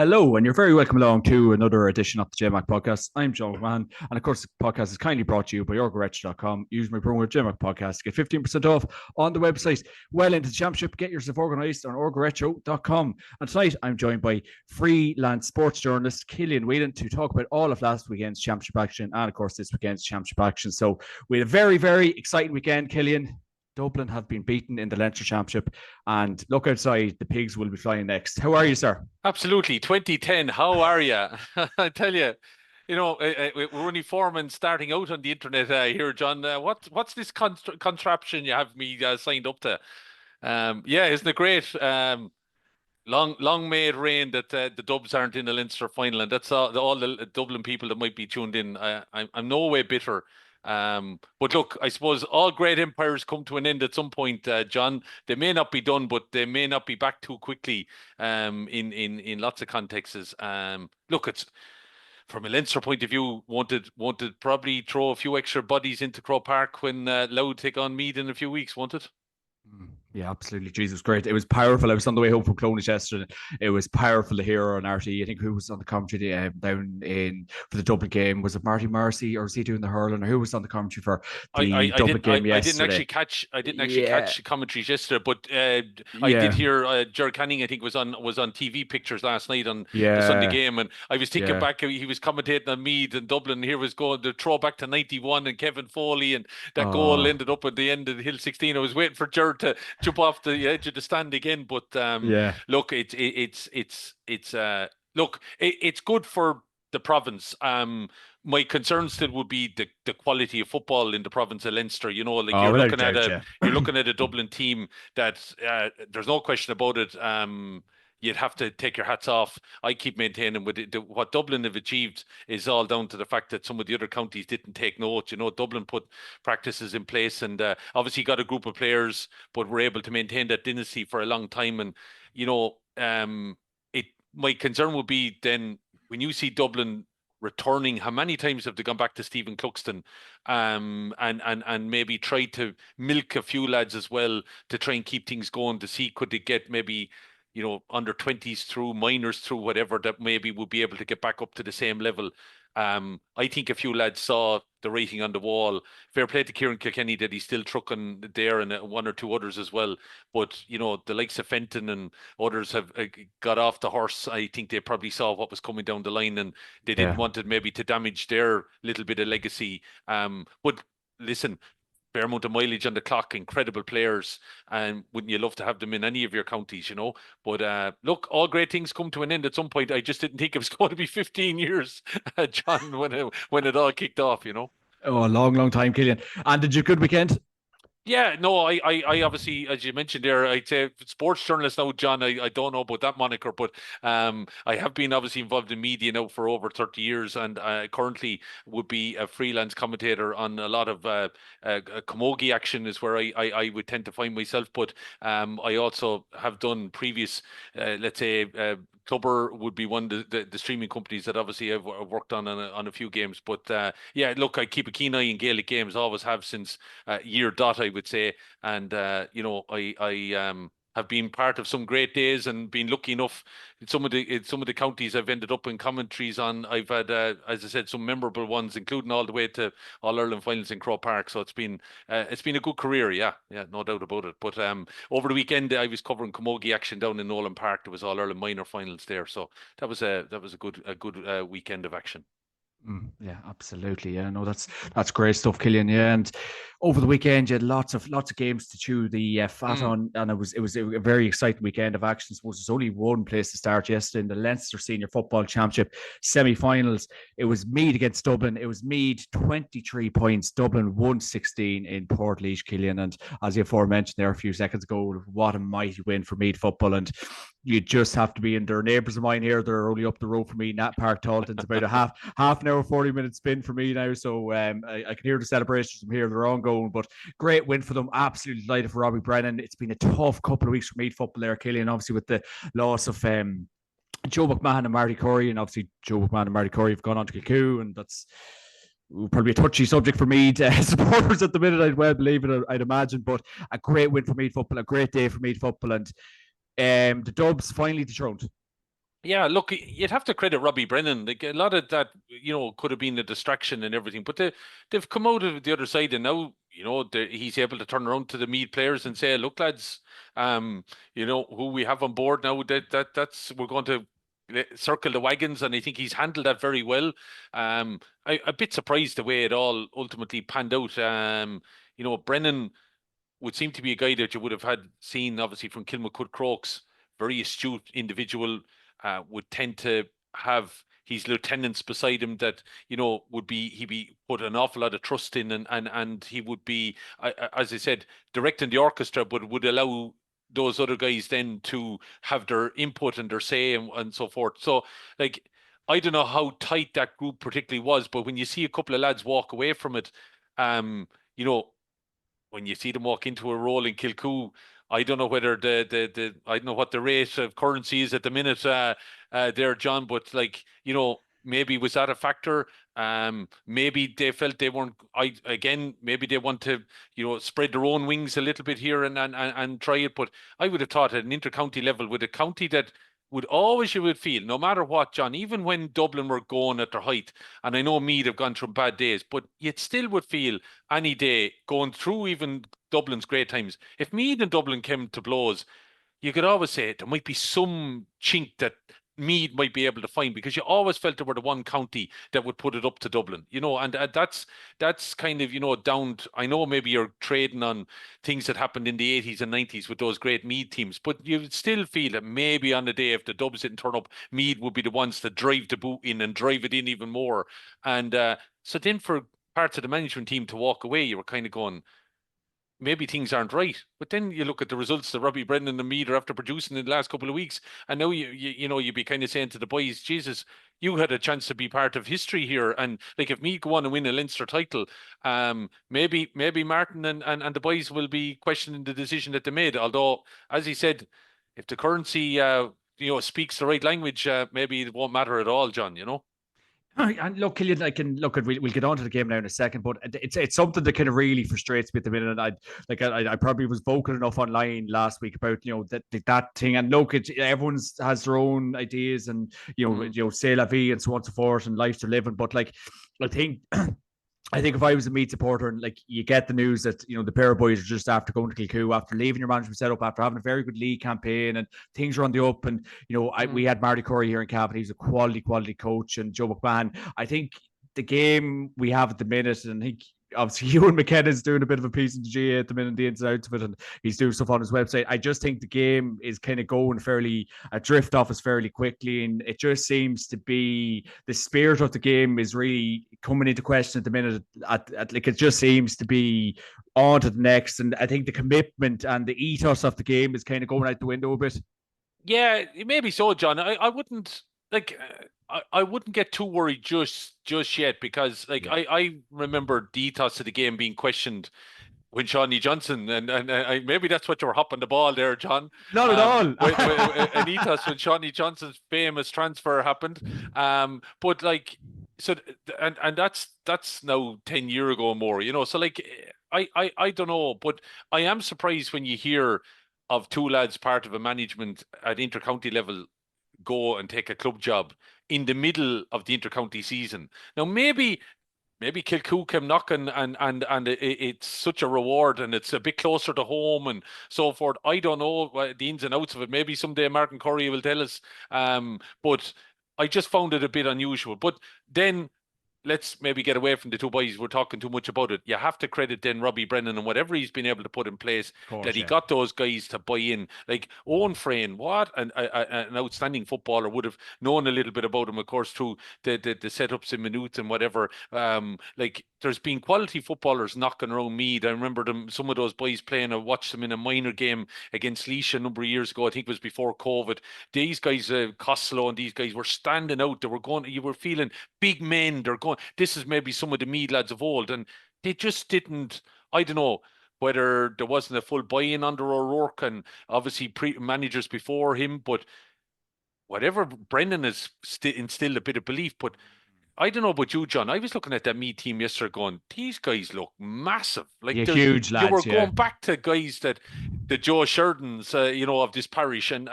Hello, and you're very welcome along to another edition of the JMac podcast. I'm John McMahon, and of course, the podcast is kindly brought to you by orgarech.com. Use my promo code JMac podcast to get 15% off on the website. Well into the championship, get yourself organised on orgarecho.com. And tonight, I'm joined by freelance sports journalist Killian Whelan to talk about all of last weekend's championship action and, of course, this weekend's championship action. So, we had a very, very exciting weekend, Killian. Dublin have been beaten in the Leinster Championship, and look outside, the pigs will be flying next. How are you, sir? Absolutely. 2010, how are you? I tell you, we're only foreman starting out on the internet here, John. What's this contraption you have me signed up to? Yeah, isn't it great? Long may it rain that the Dubs aren't in the Leinster final, and that's all the Dublin people that might be tuned in. I'm no way bitter. But look, I suppose all great empires come to an end at some point, John. They may not be done, but they may not be back too quickly. In lots of contexts. Look, it's from a Leinster point of view, wanted probably throw a few extra bodies into Croke Park when Louth take on Meath in a few weeks, won't it? Yeah, absolutely. Jesus, great. It was powerful. I was on the way home from Clonish yesterday. It was powerful to hear on RT. I think who was on the commentary down in for the Dublin game? Was it Marty Marcy or was he doing the hurling? Or who was on the commentary for the Dublin game yesterday? I didn't actually catch the commentaries yesterday, but I did hear Gerard Canning, I think, was on TV pictures last night on the Sunday game, and I was thinking back. He was commentating on Meath and Dublin. Here was going the throwback to '91 and Kevin Foley, and that goal ended up at the end of the Hill 16. I was waiting for Gerard to jump off the edge of the stand again, but look, it's good for the province. My concern still would be the quality of football in the province of Leinster. You're looking at a Dublin team that there's no question about it. You'd have to take your hats off. I keep maintaining what Dublin have achieved is all down to the fact that some of the other counties didn't take note. Dublin put practices in place and obviously got a group of players, but were able to maintain that dynasty for a long time. And my concern would be then when you see Dublin returning, how many times have they gone back to Stephen Cluxton and maybe tried to milk a few lads as well to try and keep things going to see could they get maybe under 20s through, minors through, whatever, that maybe would be able to get back up to the same level. I think a few lads saw the writing on the wall. Fair play to Kieran Kilkenny that he's still trucking there, and one or two others as well. But, the likes of Fenton and others have got off the horse. I think they probably saw what was coming down the line, and they didn't want it maybe to damage their little bit of legacy. But listen, fair amount of mileage on the clock, incredible players, and wouldn't you love to have them in any of your counties, But look, all great things come to an end at some point. I just didn't think it was going to be 15 years, John, when it all kicked off, Oh, a long, long time, Killian. And did you have a good weekend? Yeah, no, I obviously, as you mentioned there, I'd say sports journalist now, John. I don't know about that moniker, but I have been obviously involved in media now for over 30 years, and I currently would be a freelance commentator on a lot of camogie action is where I would tend to find myself. But I also have done previous, let's say, Clubber would be one of the streaming companies that obviously I've worked on a few games. But yeah, look, I keep a keen eye in Gaelic games, always have since year dot, I would say. And I have been part of some great days and been lucky enough in some of the counties I've ended up in commentaries on. I've had, as I said, some memorable ones, including all the way to All Ireland finals in Croke Park. So it's been a good career, yeah, no doubt about it. But over the weekend I was covering camogie action down in Nolan Park. There was All Ireland minor finals there, so that was a good weekend of action. Yeah, absolutely. Yeah, no, that's great stuff, Killian. Yeah, and over the weekend you had lots of games to chew the fat on, and it was a very exciting weekend of action. I suppose there's only one place to start yesterday in the Leinster Senior Football Championship semi-finals. It was Meath against Dublin. It was Meath 23 points, Dublin 116 in Portlaoise, Killian. And as you aforementioned there a few seconds ago, what a mighty win for Meath football. And you just have to be in. They're neighbours of mine here. They're only up the road from me. Nat Park Talton's about a half an hour, 40-minute spin for me now. So I can hear the celebrations from here. They're ongoing, but great win for them. Absolutely delighted for Robbie Brennan. It's been a tough couple of weeks for Meath football there, Killian, obviously with the loss of Joe McMahon and Marty Corey. And obviously Joe McMahon and Marty Corey have gone on to Kilcoo, and that's probably a touchy subject for Meath supporters at the minute, I'd well believe it, I'd imagine. But a great win for Meath football, a great day for Meath football, and the Dubs finally dethroned. Yeah, look, you'd have to credit Robbie Brennan. Like a lot of that, could have been a distraction and everything, but they've come out of the other side, and now, he's able to turn around to the Meath players and say, "Look, lads, who we have on board now. That's we're going to circle the wagons," and I think he's handled that very well. A bit surprised the way it all ultimately panned out. Brennan would seem to be a guy that you would have had seen, obviously, from Kilmacud Crokes, very astute individual, would tend to have his lieutenants beside him that, he'd be put an awful lot of trust in, and he would be, as I said, directing the orchestra, but would allow those other guys then to have their input and their say and so forth. So, like, I don't know how tight that group particularly was, but when you see a couple of lads walk away from it, you know, when you see them walk into a role in Kilcoo, I don't know whether the I don't know what the rate of currency is at the minute there, John, but like, maybe was that a factor? Maybe they felt they weren't. Maybe they want to, spread their own wings a little bit here and try it. But I would have thought at an intercounty level, with a county that would always, you would feel, no matter what, John, even when Dublin were going at their height, and I know Meath have gone through bad days, but you still would feel any day going through even Dublin's great times. If Meath and Dublin came to blows, you could always say there might be some chink that Meath might be able to find, because you always felt they were the one county that would put it up to Dublin, and that's kind of, down to, I know maybe you're trading on things that happened in the 80s and 90s with those great Meath teams, but you still feel that maybe on the day if the Dubs didn't turn up, Meath would be the ones to drive the boot in and drive it in even more. And so then for parts of the management team to walk away, you were kind of going, maybe things aren't right. But then you look at the results that Robbie Brendan and Meath are after producing in the last couple of weeks, and now you'd be kind of saying to the boys, Jesus, you had a chance to be part of history here. And like, if Meath go on and win a Leinster title, maybe Martin and the boys will be questioning the decision that they made. Although, as he said, if the currency speaks the right language, maybe it won't matter at all, John. And look, Killian, I can look at. We'll get on to the game now in a second, but it's something that kind of really frustrates me at the minute. And I probably was vocal enough online last week about that thing. And look, everyone's has their own ideas, and c'est la vie and so on and so forth, and life to live in. But like, I think I think if I was a Meath supporter and like you get the news that the pair of boys are just after going to Kilcoo, after leaving your management setup, after having a very good league campaign, and things are on the up, and we had Marty Curry here in Cavan. He's a quality coach, and Joe McMahon. I think the game we have at the minute, and I think obviously Ewan McKenna's doing a bit of a piece in the GA at the minute, the ins and outs of it, and he's doing stuff on his website. I just think the game is kind of going fairly, drift off us fairly quickly, and it just seems to be the spirit of the game is really coming into question at the minute. Like, it just seems to be on to the next, and I think the commitment and the ethos of the game is kind of going out the window a bit. Yeah, maybe so, John. I wouldn't like. I wouldn't get too worried just yet, because like, Yeah. I remember the ethos of the game being questioned when Shawnee Johnson, and maybe that's what you were hopping the ball there, John. Not at all. An ethos when Shawnee Johnson's famous transfer happened. But like, so and that's now 10 years ago or more. So like, I don't know, but I am surprised when you hear of two lads part of a management at intercounty level go and take a club job in the middle of the intercounty season. Now, maybe Kilcoo came knocking, and it's such a reward, and it's a bit closer to home and so forth. I don't know the ins and outs of it. Maybe someday Martin Curry will tell us. But I just found it a bit unusual. But then let's maybe get away from the two boys. We're talking too much about it. You have to credit then Robbie Brennan and whatever he's been able to put in place, Course, that he yeah. got those guys to buy in. Like Owen Frayne, what an outstanding footballer, would have known a little bit about him, of course, through the setups in Meath and whatever. Like, there's been quality footballers knocking around Meath. I remember some of those boys playing. I watched them in a minor game against Laois a number of years ago. I think it was before COVID. These guys, Costello and these guys, were standing out. They were going. You were feeling big men. They're going. This is maybe some of the Meath lads of old, and they just didn't. I don't know whether there wasn't a full buy-in under O'Rourke, and obviously managers before him, but whatever, Brendan has instilled a bit of belief. But I don't know about you, John. I was looking at that Meath team yesterday going, these guys look massive. Like Yeah, huge you were lads. Yeah. going back to guys that the Joe Sheridans, of this parish and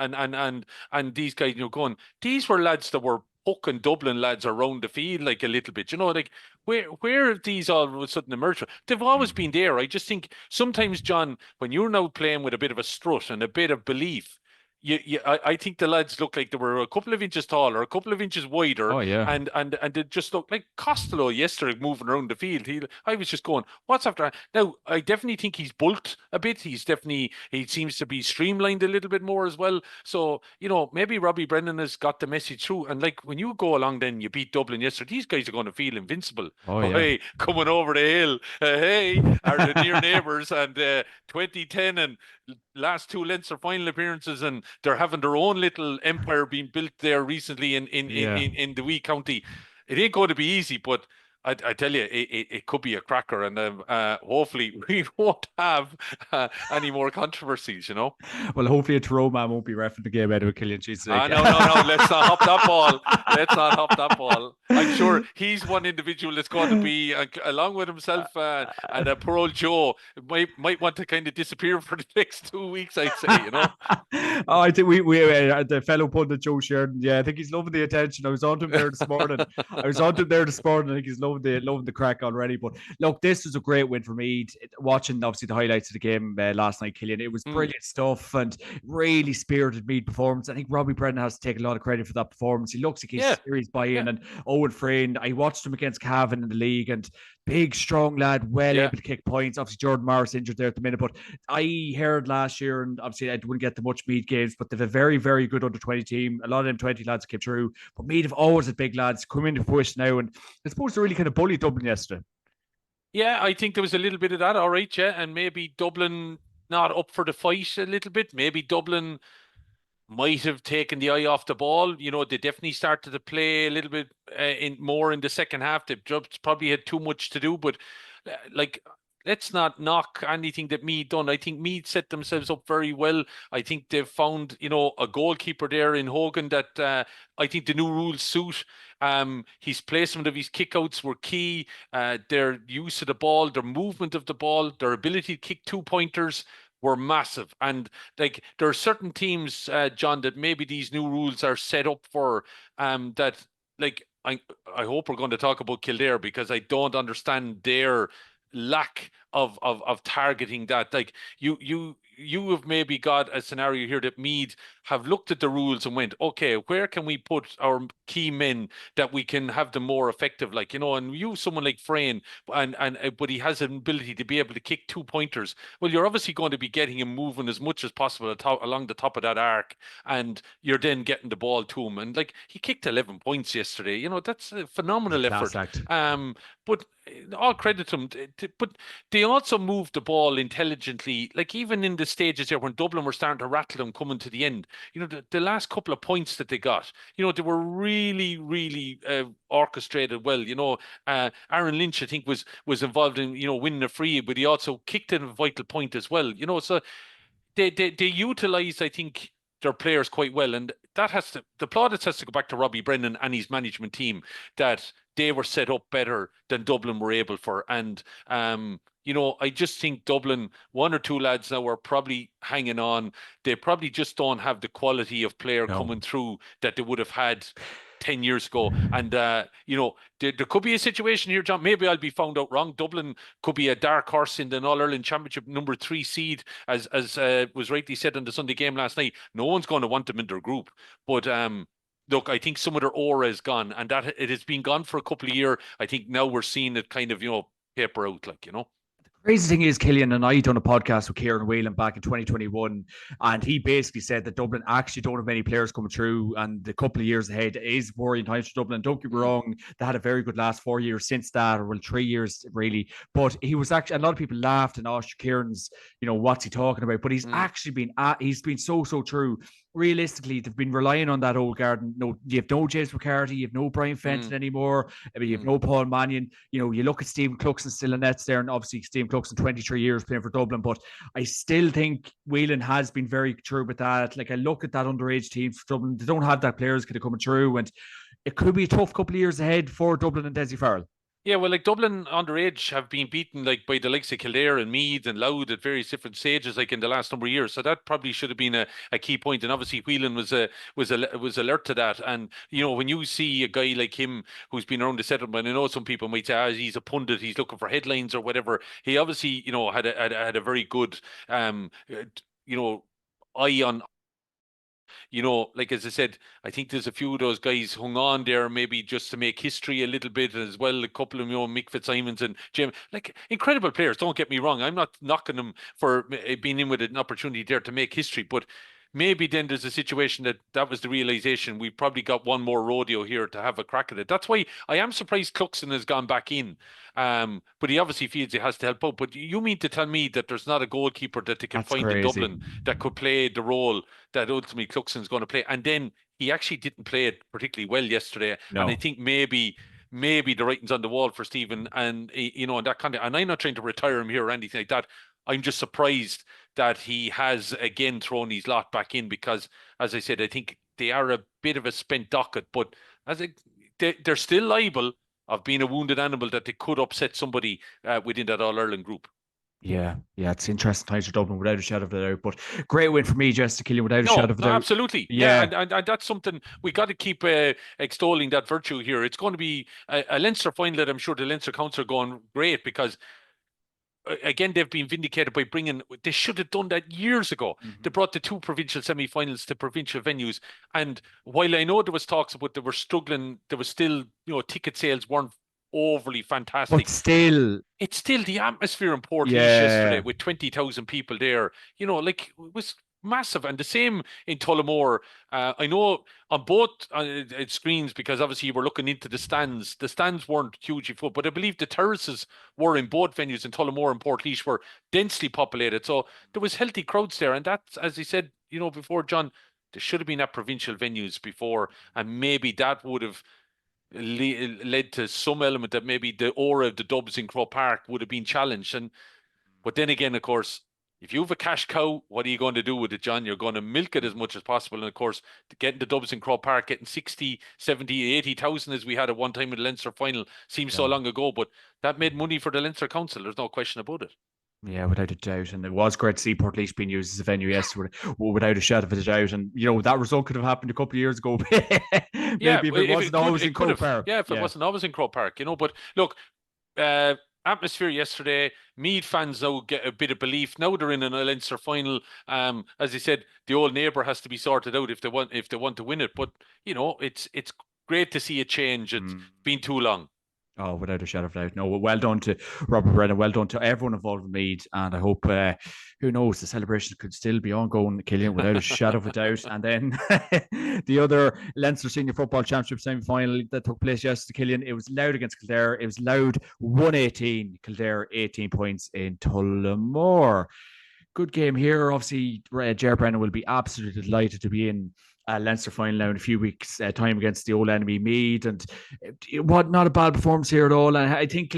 these guys, going, these were lads that were Puck and Dublin lads around the field like a little bit, like where have these all of a sudden emerged? They've always been there. I just think sometimes, John, when you're now playing with a bit of a strut and a bit of belief, I think the lads look like they were a couple of inches taller, a couple of inches wider, Oh yeah. and they just looked like Costello yesterday moving around the field. I was just going, what's after that? Now, I definitely think he's bulked a bit. He seems to be streamlined a little bit more as well. So, maybe Robbie Brennan has got the message through. And like when you go along, then you beat Dublin yesterday, these guys are going to feel invincible. Oh Oh, yeah. hey, coming over the hill, hey, are the near neighbours and 2010 and last two Leinster final appearances, and they're having their own little empire being built there recently Yeah. in the wee county. It ain't going to be easy, but I tell you, it could be a cracker, and hopefully we won't have any more controversies. Well, hopefully a Tyrone man won't be reffing the game out of a Killian Sheets. No. Let's not hop that ball. Let's not hop that ball. I'm sure he's one individual that's going to be, along with himself and poor old Joe, might want to kind of disappear for the next 2 weeks, I'd say, Oh, I think we the fellow pundit Joe Sheridan. Yeah, I think he's loving the attention. I was on to him there this morning. I think he's loving the crack already. But look, this was a great win for me. Watching obviously the highlights of the game last night, Killian, it was brilliant stuff and really spirited Meath performance. I think Robbie Brennan has to take a lot of credit for that performance. He looks like he's serious buy-in, and Owen Frayne. I watched him against Cavan in the league, and big, strong lad, able to kick points. Obviously, Jordan Morris injured there at the minute, but I heard last year, and obviously I wouldn't get the much Meath games, but they've a very, very good under-20 team. A lot of them 20 lads came through, but Meath have always had big lads come into fruition now, and I suppose they really kind of bullied Dublin yesterday. Yeah, I think there was a little bit of that, all right, and maybe Dublin not up for the fight a little bit. Maybe Dublin might have taken the eye off the ball. They definitely started to play a little bit more in the second half. They probably had too much to do, but let's not knock anything that Meath done. I think Meath set themselves up very well. I think they've found, a goalkeeper there in Hogan that I think the new rules suit. His placement of his kickouts were key. Their use of the ball, their movement of the ball, their ability to kick 2-pointers were massive. And like there are certain teams, John, that maybe these new rules are set up for that. Like I hope we're going to talk about Kildare, because I don't understand their lack of targeting that. Like you have maybe got a scenario here that Meath have looked at the rules and went, okay, where can we put our key men that we can have them more effective, and use someone like Frayne, and but he has an ability to be able to kick 2-pointers. Well, you're obviously going to be getting him moving as much as possible along the top of that arc, and you're then getting the ball to him. And he kicked 11 points yesterday. That's a phenomenal effort. But all credit to them. But they also moved the ball intelligently. Like even in the stages there when Dublin were starting to rattle them coming to the end, the last couple of points that they got, they were really, really orchestrated well. Aaron Lynch, I think, was involved in winning a free, but he also kicked in a vital point as well. So they utilized, I think, their players quite well, and the plaudits has to go back to Robbie Brennan and his management team, that they were set up better than Dublin were able for. And I just think Dublin, one or two lads now are probably hanging on. They probably just don't have the quality of player coming through that they would have had 10 years ago. And, there could be a situation here, John, maybe I'll be found out wrong. Dublin could be a dark horse in the All-Ireland Championship, number 3 seed, as was rightly said in the Sunday game last night. No one's going to want them in their group. But, look, I think some of their aura is gone, and that it has been gone for a couple of years. I think now we're seeing it kind of, paper out, Crazy thing is, Killian, and I done a podcast with Kieran Whelan back in 2021, and he basically said that Dublin actually don't have many players coming through, and the couple of years ahead is worrying times for Dublin. Don't get me wrong, they had a very good last 4 years since that, or 3 years really. But he was actually, a lot of people laughed and asked Kieran's, what's he talking about? But he's actually been he's been so true. Realistically, they've been relying on that old garden. No, you have no James McCarthy, you have no Brian Fenton anymore. I mean, you have no Paul Mannion. You look at Stephen Cluxon still in nets there, and obviously Stephen Cluxon 23 years playing for Dublin. But I still think Whelan has been very true with that. Like I look at that underage team for Dublin, they don't have that players kind of coming through, and it could be a tough couple of years ahead for Dublin and Dessie Farrell. Yeah, well, like Dublin underage have been beaten like by the likes of Kildare and Meath and Louth at various different stages, like in the last number of years. So that probably should have been a key point. And obviously, Whelan was alert to that. And when you see a guy like him who's been around the settlement, I know some people might say, he's a pundit, he's looking for headlines or whatever. He obviously, had a very good, eye on. Like as I said, I think there's a few of those guys hung on there maybe just to make history a little bit as well. A couple of Mick Fitzsimons and Jim, like incredible players. Don't get me wrong. I'm not knocking them for being in with an opportunity there to make history, but maybe then there's a situation that was the realization we probably got one more rodeo here to have a crack at it. That's why I am surprised Cluxton has gone back in. But he obviously feels he has to help out. But you mean to tell me that there's not a goalkeeper that they can That's find in crazy. Dublin that could play the role that ultimately Cluxton's going to play? And then he actually didn't play it particularly well yesterday. And I No. think maybe the writing's on the wall for Stephen, and and that kind of. And I'm not trying to retire him here or anything like that. I'm just surprised that he has again thrown his lot back in because, as I said, I think they are a bit of a spent docket, but they're still liable of being a wounded animal that they could upset somebody within that All-Ireland group. Yeah, it's interesting times for Dublin without a shadow of a doubt. But great win for me, Jess, to Killian without a shadow No, of a no, doubt. absolutely. Yeah, Yeah. and that's something we got to keep extolling that virtue here. It's going to be a Leinster final that I'm sure the Leinster Council are going great because again, they've been vindicated by bringing. They should have done that years ago. They Mm-hmm. brought the two provincial semi-finals to provincial venues, and while I know there was talks about they were struggling, there was still ticket sales weren't overly But fantastic. still, It's still the atmosphere in Portlaoise yesterday yeah. with 20,000 people there. Like it was massive, and the same in Tullamore. I know on both screens because obviously you were looking into the stands. The stands weren't hugely full, but I believe the terraces were in both venues in Tullamore and Portlaoise were densely populated, so there was healthy crowds there. And that's, as he said, before John, there should have been at provincial venues before, and maybe that would have led to some element that maybe the aura of the Dubs in Croke Park would have been challenged. But then again, of course, if you have a cash cow, what are you going to do with it, John? You're going to milk it as much as possible. And of course, getting the Dubs in Croke Park, getting 60, 70, 80,000 as we had at one time in the Leinster final seems so Yeah. long ago, but that made money for the Leinster Council. There's no question about it. Yeah, without a doubt. And it was great to see Portlaoise being used as a venue yesterday, without a shadow of a doubt. And, that result could have happened a couple of years ago. Yeah, Maybe if it if it wasn't could, always it in could Croke have. Park. Yeah, if it Yeah. wasn't always in Croke Park. But look, uh, atmosphere yesterday. Meath fans now get a bit of belief. Now they're in an Leinster final. As I said, the old neighbour has to be sorted out if they want to win it. But it's great to see a change. It's Mm. been too long. Oh, without a shadow of a doubt. No, well done to Robert Brennan. Well done to everyone involved with Meath. And I hope, who knows, the celebration could still be ongoing, Killian, without a shadow of a doubt. And then the other Leinster Senior Football Championship semi final that took place yesterday, Killian, it was Louth against Kildare. It was Louth 118, Kildare 18 points in Tullamore. Good game here. Obviously, Ger Brennan will be absolutely delighted to be in Leinster final now in a few weeks' time against the old enemy Meath, and what not a bad performance here at all. And I think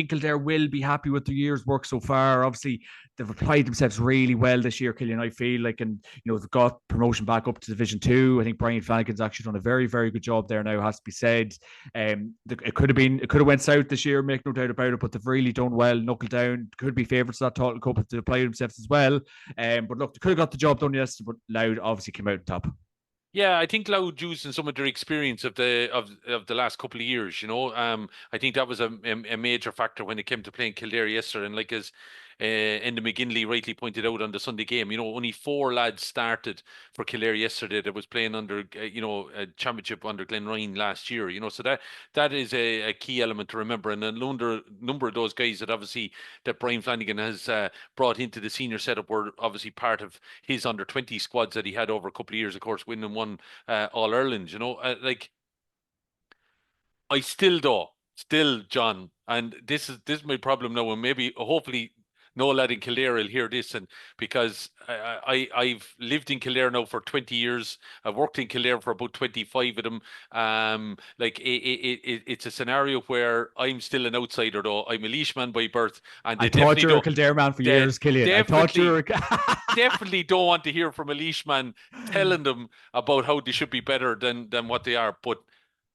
Kildare will be happy with the year's work so far. Obviously, they've applied themselves really well this year, Killian. I feel like, and they've got promotion back up to Division Two. I think Brian Flanagan's actually done a very, very good job there now, has to be said. It could have went south this year, make no doubt about it, but they've really done well, knuckle down. Could be favourites of that Total Cup if they apply themselves as well. But look, they could have got the job done yesterday, but Louth obviously came out on top. Yeah, I think Louth using some of their experience of the last couple of years. I think that was a major factor when it came to playing Kildare yesterday. And like as Enda McGinley rightly pointed out on the Sunday game, only 4 lads started for Kildare yesterday that was playing under a championship under Glenryan last year. So that is a key element to remember. And a number of those guys that Brian Flanagan has brought into the senior setup were obviously part of his under 20 squads that he had over a couple of years, of course, winning one All Ireland. Like I still, John, and this is my problem now, and maybe hopefully no lad in Kildare will hear this, and because I've lived in Kildare now for 20 years, I've worked in Kildare for about 25 of them. Like it's a scenario where I'm still an outsider, though I'm a Leishman by birth, and I thought you were a Kildare man for they years, Killian. I thought you definitely were. definitely don't want to hear from a Leishman telling them about how they should be better than what they are, but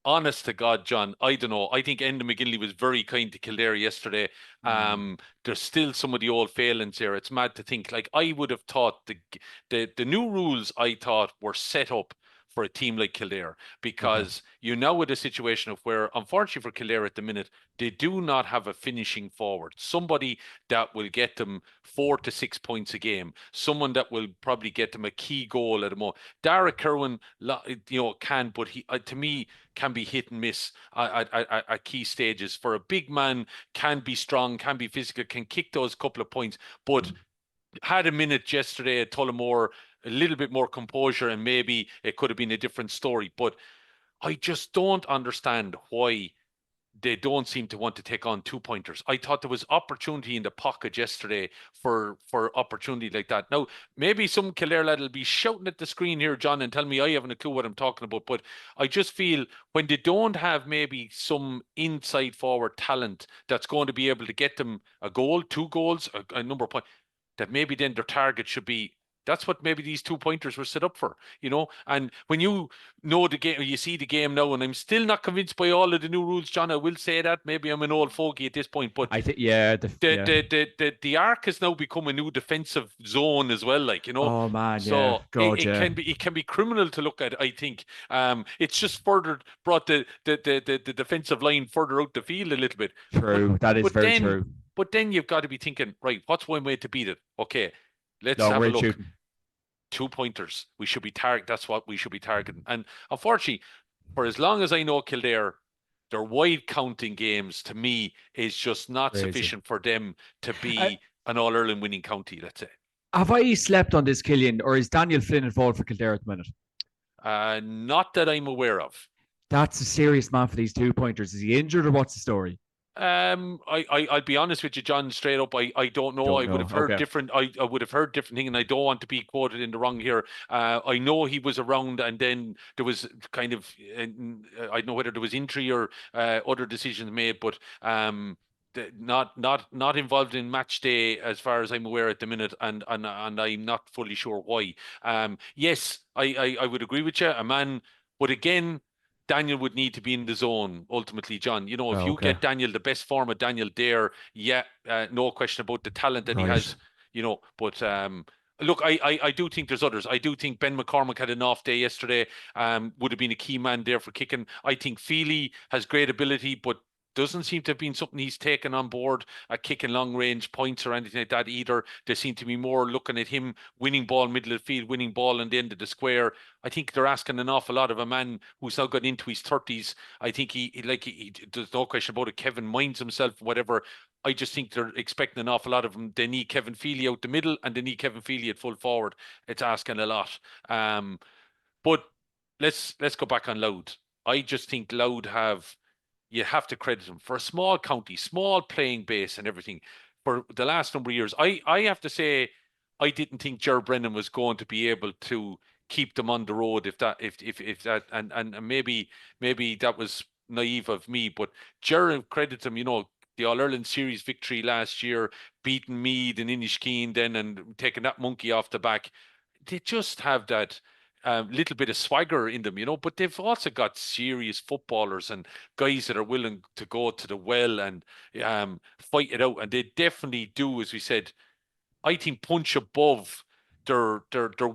honest to God, John, I don't know. I think Enda McGinley was very kind to Kildare yesterday. There's still some of the old failings here. It's mad to think. Like, I would have thought the new rules, I thought, were set up for a team like Kildare, Okay. because you now with a situation of where, unfortunately for Kildare at the minute, they do not have a finishing forward. Somebody that will get them 4 to 6 points a game. Someone that will probably get them a key goal at a moment. Dara Kerwin, can, but he, to me, can be hit and miss at key stages. For a big man, can be strong, can be physical, can kick those couple of points, but had a minute yesterday at Tullamore, a little bit more composure, and maybe it could have been a different story. But I just don't understand why they don't seem to want to take on 2 pointers. I thought there was opportunity in the pocket yesterday for opportunity like that. Now, maybe some Kildare lad will be shouting at the screen here, John, and tell me I haven't a clue what I'm talking about. But I just feel when they don't have maybe some inside forward talent that's going to be able to get them a goal, 2 goals, a number of points, that maybe then their target should be. That's what maybe these 2 pointers were set up for, And when you know the game, you see the game now, and I'm still not convinced by all of the new rules, John. I will say that. Maybe I'm an old fogey at this point, but I think, yeah, the arc has now become a new defensive zone as well, Oh man, yeah, So God, it yeah. can be criminal to look at. I think it's just further brought the defensive line further out the field a little bit. But True. That is but very then true. but then you've got to be thinking, right, what's one way to beat it? Okay, let's Long have a range look. shooting. 2 pointers. We should be That's what we should be targeting. And unfortunately, for as long as I know Kildare, their wide counting games to me is just not Crazy. sufficient for them to Uh, be an All Ireland winning county. Let's say. have I slept on this, Killian, or is Daniel Flynn involved for Kildare at the minute? Not that I'm aware of. That's a serious man for these 2 pointers. Is he injured or what's the story? I'll be honest with you, John, straight up. I don't know. Don't I would know. have heard Okay. different. I would have heard different thing, and I don't want to be quoted in the wrong here. I know he was around, and then there was kind of, I don't know whether there was injury or other decisions made, but not involved in match day as far as I'm aware at the minute, and I'm not fully sure why. Yes, I would agree with you, a man, but again. Daniel would need to be in the zone ultimately, John. If Oh, you okay. get Daniel, the best form of Daniel there, yeah, no question about the talent that he Right. has, But look, I do think there's others. I do think Ben McCormick had an off day yesterday. Would have been a key man there for kicking. I think Feely has great ability, but doesn't seem to have been something he's taken on board at kicking long range points or anything like that either. They seem to be more looking at him winning ball middle of the field, winning ball in the end of the square. I think they're asking an awful lot of a man who's now got into his 30s. I think there's no question about it. Kevin minds himself, whatever. I just think they're expecting an awful lot of him. They need Kevin Feely out the middle, and they need Kevin Feely at full forward. It's asking a lot. But let's go back on Loud. I just think Loud you have to credit them for a small county, small playing base and everything for the last number of years. I have to say, I didn't think Ger Brennan was going to be able to keep them on the road if that and maybe that was naive of me, but Ger credits them, the All Ireland Series victory last year, beating Meath and Inishkeen then and taking that monkey off the back. They just have that little bit of swagger in them, but they've also got serious footballers and guys that are willing to go to the well and fight it out. And they definitely do, as we said, I think punch above their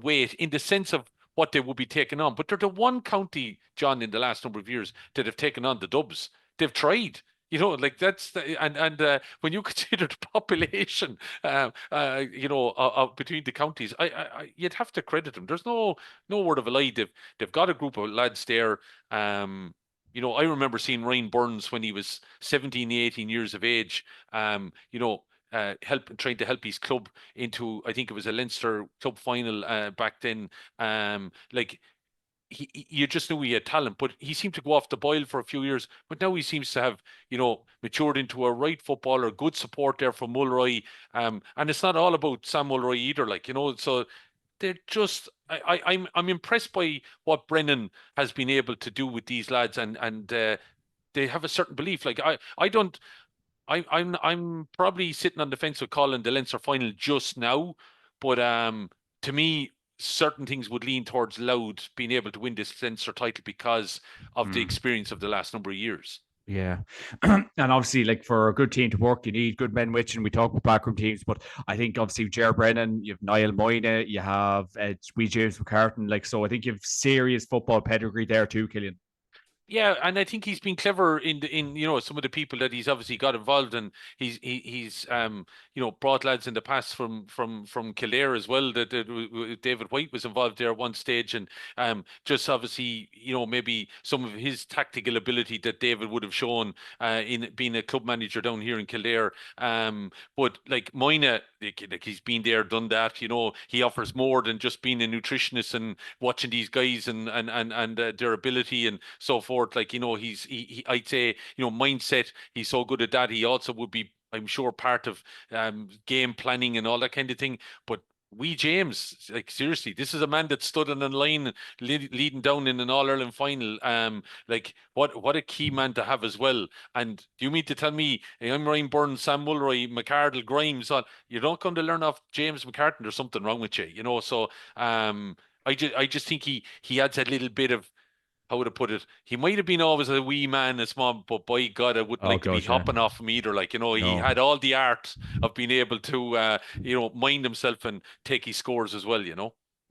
weight in the sense of what they would be taking on. But they're the one county, John, in the last number of years that have taken on the Dubs. They've tried. Like that's when you consider the population, between the counties, you'd have to credit them. There's no word of a lie. They've got a group of lads there. I remember seeing Ryan Burns when he was 17, 18 years of age. Trying to help his club into, I think it was a Leinster club final back then. Like you just knew he had talent, but he seemed to go off the boil for a few years. But now he seems to have, matured into a right footballer. Good support there from Mulroy, and it's not all about Sam Mulroy either. So they're just. I'm impressed by what Brennan has been able to do with these lads, and they have a certain belief. Like I don't. I'm probably sitting on the fence with calling the Leinster final just now, but to me, certain things would lean towards Louth being able to win this Leinster title because of the experience of the last number of years. Yeah. And obviously, like for a good team to work, you need good men, which, and we talk about backroom teams, but I think obviously Ger Brennan, you have Niall Moyna, you have wee James McCartan, like, so I think you have serious football pedigree there too, Killian. Yeah, and I think he's been clever in some of the people that he's obviously got involved, and he's brought lads in the past from Kildare as well. That David White was involved there at one stage, and just obviously maybe some of his tactical ability that David would have shown in being a club manager down here in Kildare. But like Moyna, like he's been there, done that. He offers more than just being a nutritionist and watching these guys and their ability and so forth. Like, I'd say, mindset, he's so good at that. He also would be, I'm sure, part of game planning and all that kind of thing. But James, like seriously, this is a man that stood on the line leading down in an All-Ireland final. Like what a key man to have as well. And do you mean to tell me I'm Ryan Burns, Sam Mulroy, McArdle, Grimes, you're not going to learn off James McCartan? There's something wrong with you, So I just think he adds a little bit of, how would I put it? He might have been always a wee man, a small, but by God, I wouldn't Oh, like to be God, yeah. hopping off him either. Like, he No. had all the art of being able to, mind himself and take his scores as well.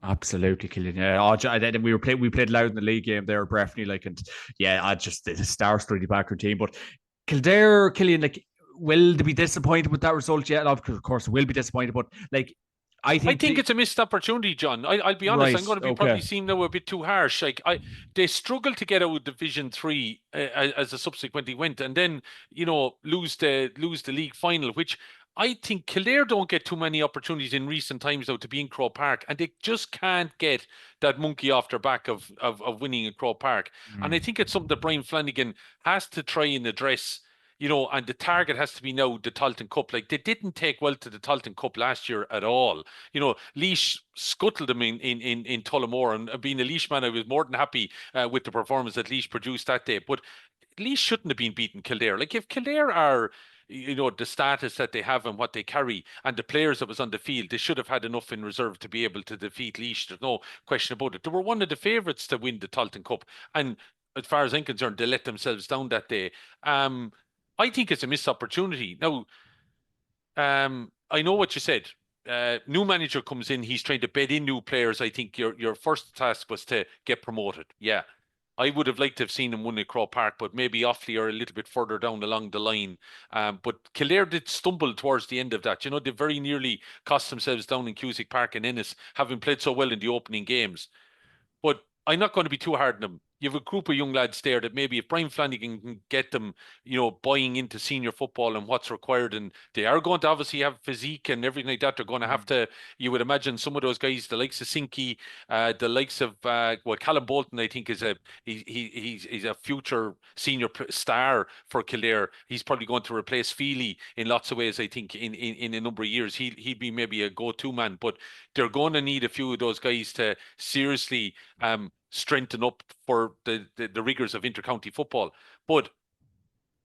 Absolutely, Killian. Yeah, then we played loud in the league game there, Breffney, like, and yeah, I just the star-studded backroom team. But Kildare, Killian, like, will they be disappointed with that result yet? Of course, will be disappointed, but like, I I think think it's a missed opportunity, John. I'll be honest. right, I'm going to be probably okay, seem now a bit too harsh. Like they struggled to get out of Division Three as a subsequently went, and then lose the league final, which I think Kildare don't get too many opportunities in recent times though to be in Croke Park, and they just can't get that monkey off their back of winning in Croke Park. And I think it's something that Brian Flanagan has to try and address. And the target has to be now the Talton Cup. Like they didn't take well to the Talton Cup last year at all. Laois scuttled them in Tullamore, and being a Laois man, I was more than happy with the performance that Laois produced that day. But Laois shouldn't have been beating Kildare. Like if Kildare are, the status that they have and what they carry, and the players that was on the field, they should have had enough in reserve to be able to defeat Laois. There's no question about it. They were one of the favourites to win the Talton Cup, and as far as I'm concerned, they let themselves down that day. I think it's a missed opportunity. Now, I know what you said. New manager comes in, he's trying to bed in new players. I think your first task was to get promoted. Yeah. I would have liked to have seen him win at Croke Park, but maybe Offaly are a little bit further down along the line. But Kildare did stumble towards the end of that. They very nearly cost themselves down in Cusack Park and Ennis, having played so well in the opening games. But I'm not going to be too hard on them. You have a group of young lads there that maybe if Brian Flanagan can get them, buying into senior football and what's required, and they are going to obviously have physique and everything like that. They're going to have to, you would imagine some of those guys, the likes of Sinky, the likes of, Callum Bolton, I think he's a future senior star for Kildare. He's probably going to replace Feely in lots of ways, I think, in a number of years. He'd be maybe a go-to man, but they're going to need a few of those guys to seriously strengthen up for the rigors of intercounty football. But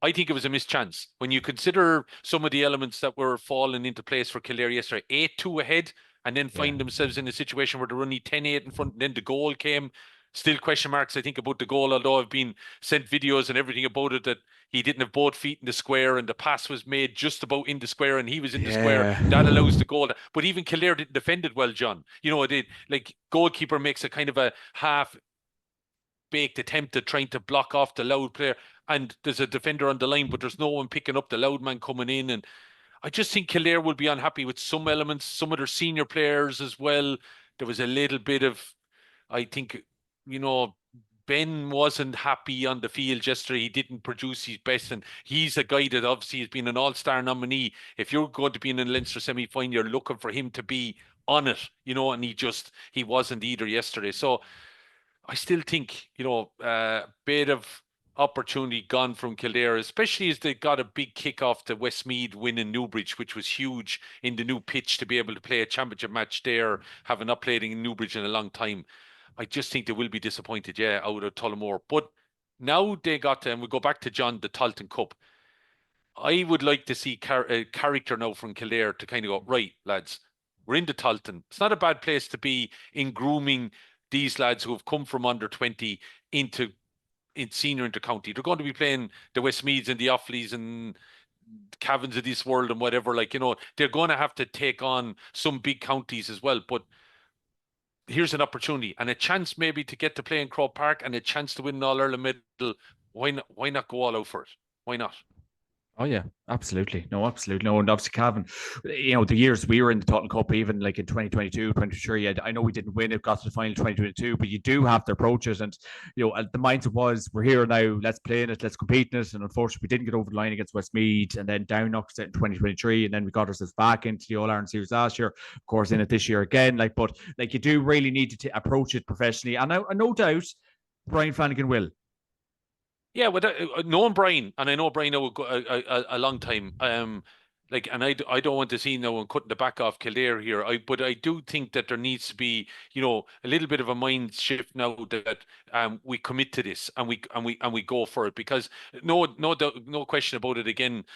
I think it was a missed chance when you consider some of the elements that were falling into place for Kildare yesterday. 8-2 ahead, and then find themselves in a situation where they're only 10-8 in front, and then the goal came. Still question marks, I think, about the goal, although I've been sent videos and everything about it that he didn't have both feet in the square and the pass was made just about in the square and he was in the square. That allows the goal. But even Kildare didn't defend it well, John. Like goalkeeper makes a kind of a half baked attempt at trying to block off the Louth player, and there's a defender on the line, but there's no one picking up the Louth man coming in. And I just think Kildare will be unhappy with some elements, some of their senior players as well. There was a little bit of, I think, Ben wasn't happy on the field yesterday. He didn't produce his best, and he's a guy that obviously has been an all-star nominee. If you're going to be in a Leinster semi-final, you're looking for him to be on it, and he wasn't either yesterday. So I still think, a bit of opportunity gone from Kildare, especially as they got a big kick off to Westmeath win in Newbridge, which was huge in the new pitch to be able to play a championship match there, having not played in Newbridge in a long time. I just think they will be disappointed, out of Tullamore. But now they got to, and we go back to John, the Talton Cup. I would like to see a character now from Kildare to kind of go, right, lads, We're into Talton. It's not a bad place to be in grooming these lads who have come from under 20 into in senior inter-county. They're going to be playing the Westmeaths and the Offaly's and Cavans of this world and whatever. Like, they're going to have to take on some big counties as well. But here's an opportunity and a chance maybe to get to play in Croke Park and a chance to win an All-Ireland medal. Why not go all out for it? Why not? Oh yeah, absolutely. No, absolutely. No, and obviously Cavan, the years we were in the Tottenham Cup, even like in 2022, 2023, I know we didn't win it, got to the final 2022, but you do have to approach it. And, the mindset was, we're here now, let's play in it, let's compete in it. And unfortunately, we didn't get over the line against Westmeath and then down knocked it in 2023. And then we got ourselves back into the All-Ireland series last year, of course, in it this year again. But you do really need to approach it professionally. And no doubt, Brian Flanagan will. Yeah, well, knowing Brian, and I know Brian now a long time. And I don't want to see now and cutting the back off Kildare here. But I do think that there needs to be, a little bit of a mind shift now that we commit to this and we go for it, because no question about it again,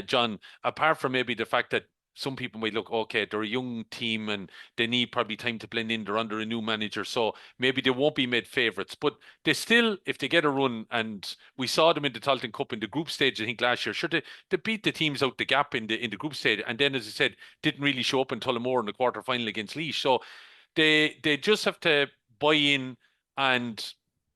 John. Apart from maybe the fact that some people might look, okay, they're a young team and they need probably time to blend in. They're under a new manager, so maybe they won't be made favourites. But they still, if they get a run, and we saw them in the Talton Cup in the group stage, I think last year, sure, they beat the teams out the gap in the group stage, and then, as I said, didn't really show up in Tullamore in the quarter final against Laois. So they just have to buy in and,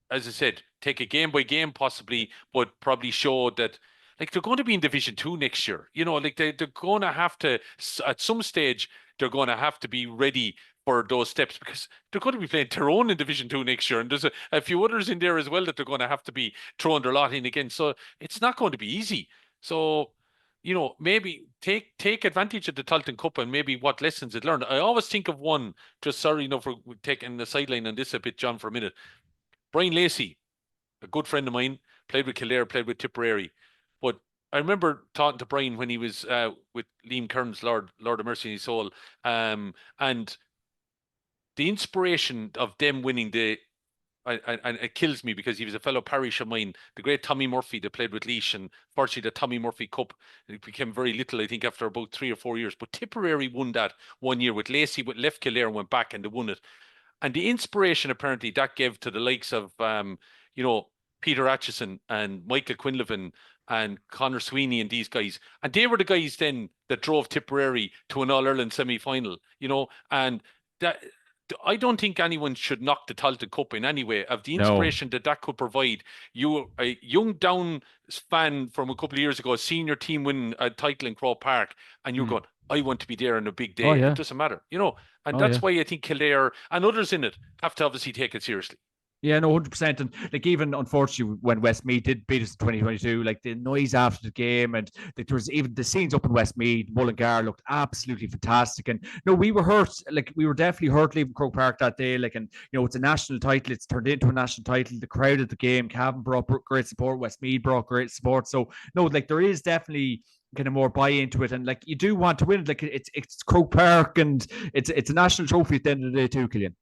as I said, take a game by game possibly, but probably show that, like, they're going to be in Division 2 next year. Like they're going to have to, at some stage, they're going to have to be ready for those steps, because they're going to be playing Tyrone in Division 2 next year. And there's a few others in there as well that they're going to have to be throwing their lot in again. So it's not going to be easy. So, maybe take advantage of the Talton Cup and maybe what lessons it learned. I always think of one, just sorry, for taking the sideline on this a bit, John, for a minute. Brian Lacey, a good friend of mine, played with Kildare, played with Tipperary. But I remember talking to Brian when he was with Liam Kearns, Lord of Mercy in his soul. And the inspiration of them winning and it kills me because he was a fellow parish of mine, the great Tommy Murphy that played with Laois, and fortunately the Tommy Murphy Cup, it became very little, I think, after about 3 or 4 years. But Tipperary won that one year with Lacey, left Kildare and went back and they won it. And the inspiration apparently that gave to the likes of, Peter Atchison and Michael Quinlivan and Connor Sweeney and these guys. And they were the guys then that drove Tipperary to an All-Ireland semi-final, and that, I don't think anyone should knock the Talton Cup in any way of the inspiration that could provide. You, a young Down fan from a couple of years ago, a senior team win a title in Croke Park, and you're going, I want to be there on a big day. It doesn't matter, and that's why I think Kildare and others in it have to obviously take it seriously. Yeah, no, 100%. And like, even unfortunately, when Westmeath did beat us in 2022, like the noise after the game, and like, there was even the scenes up in Westmeath, Mullingar looked absolutely fantastic. And no, we were hurt. Like, we were definitely hurt leaving Croke Park that day. Like, and it's a national title. It's turned into a national title. The crowd at the game, Cavan brought great support. Westmeath brought great support. So no, like, there is definitely kind of more buy into it, and like, you do want to win it. Like, it's Croke Park, and it's a national trophy at the end of the day too, Killian.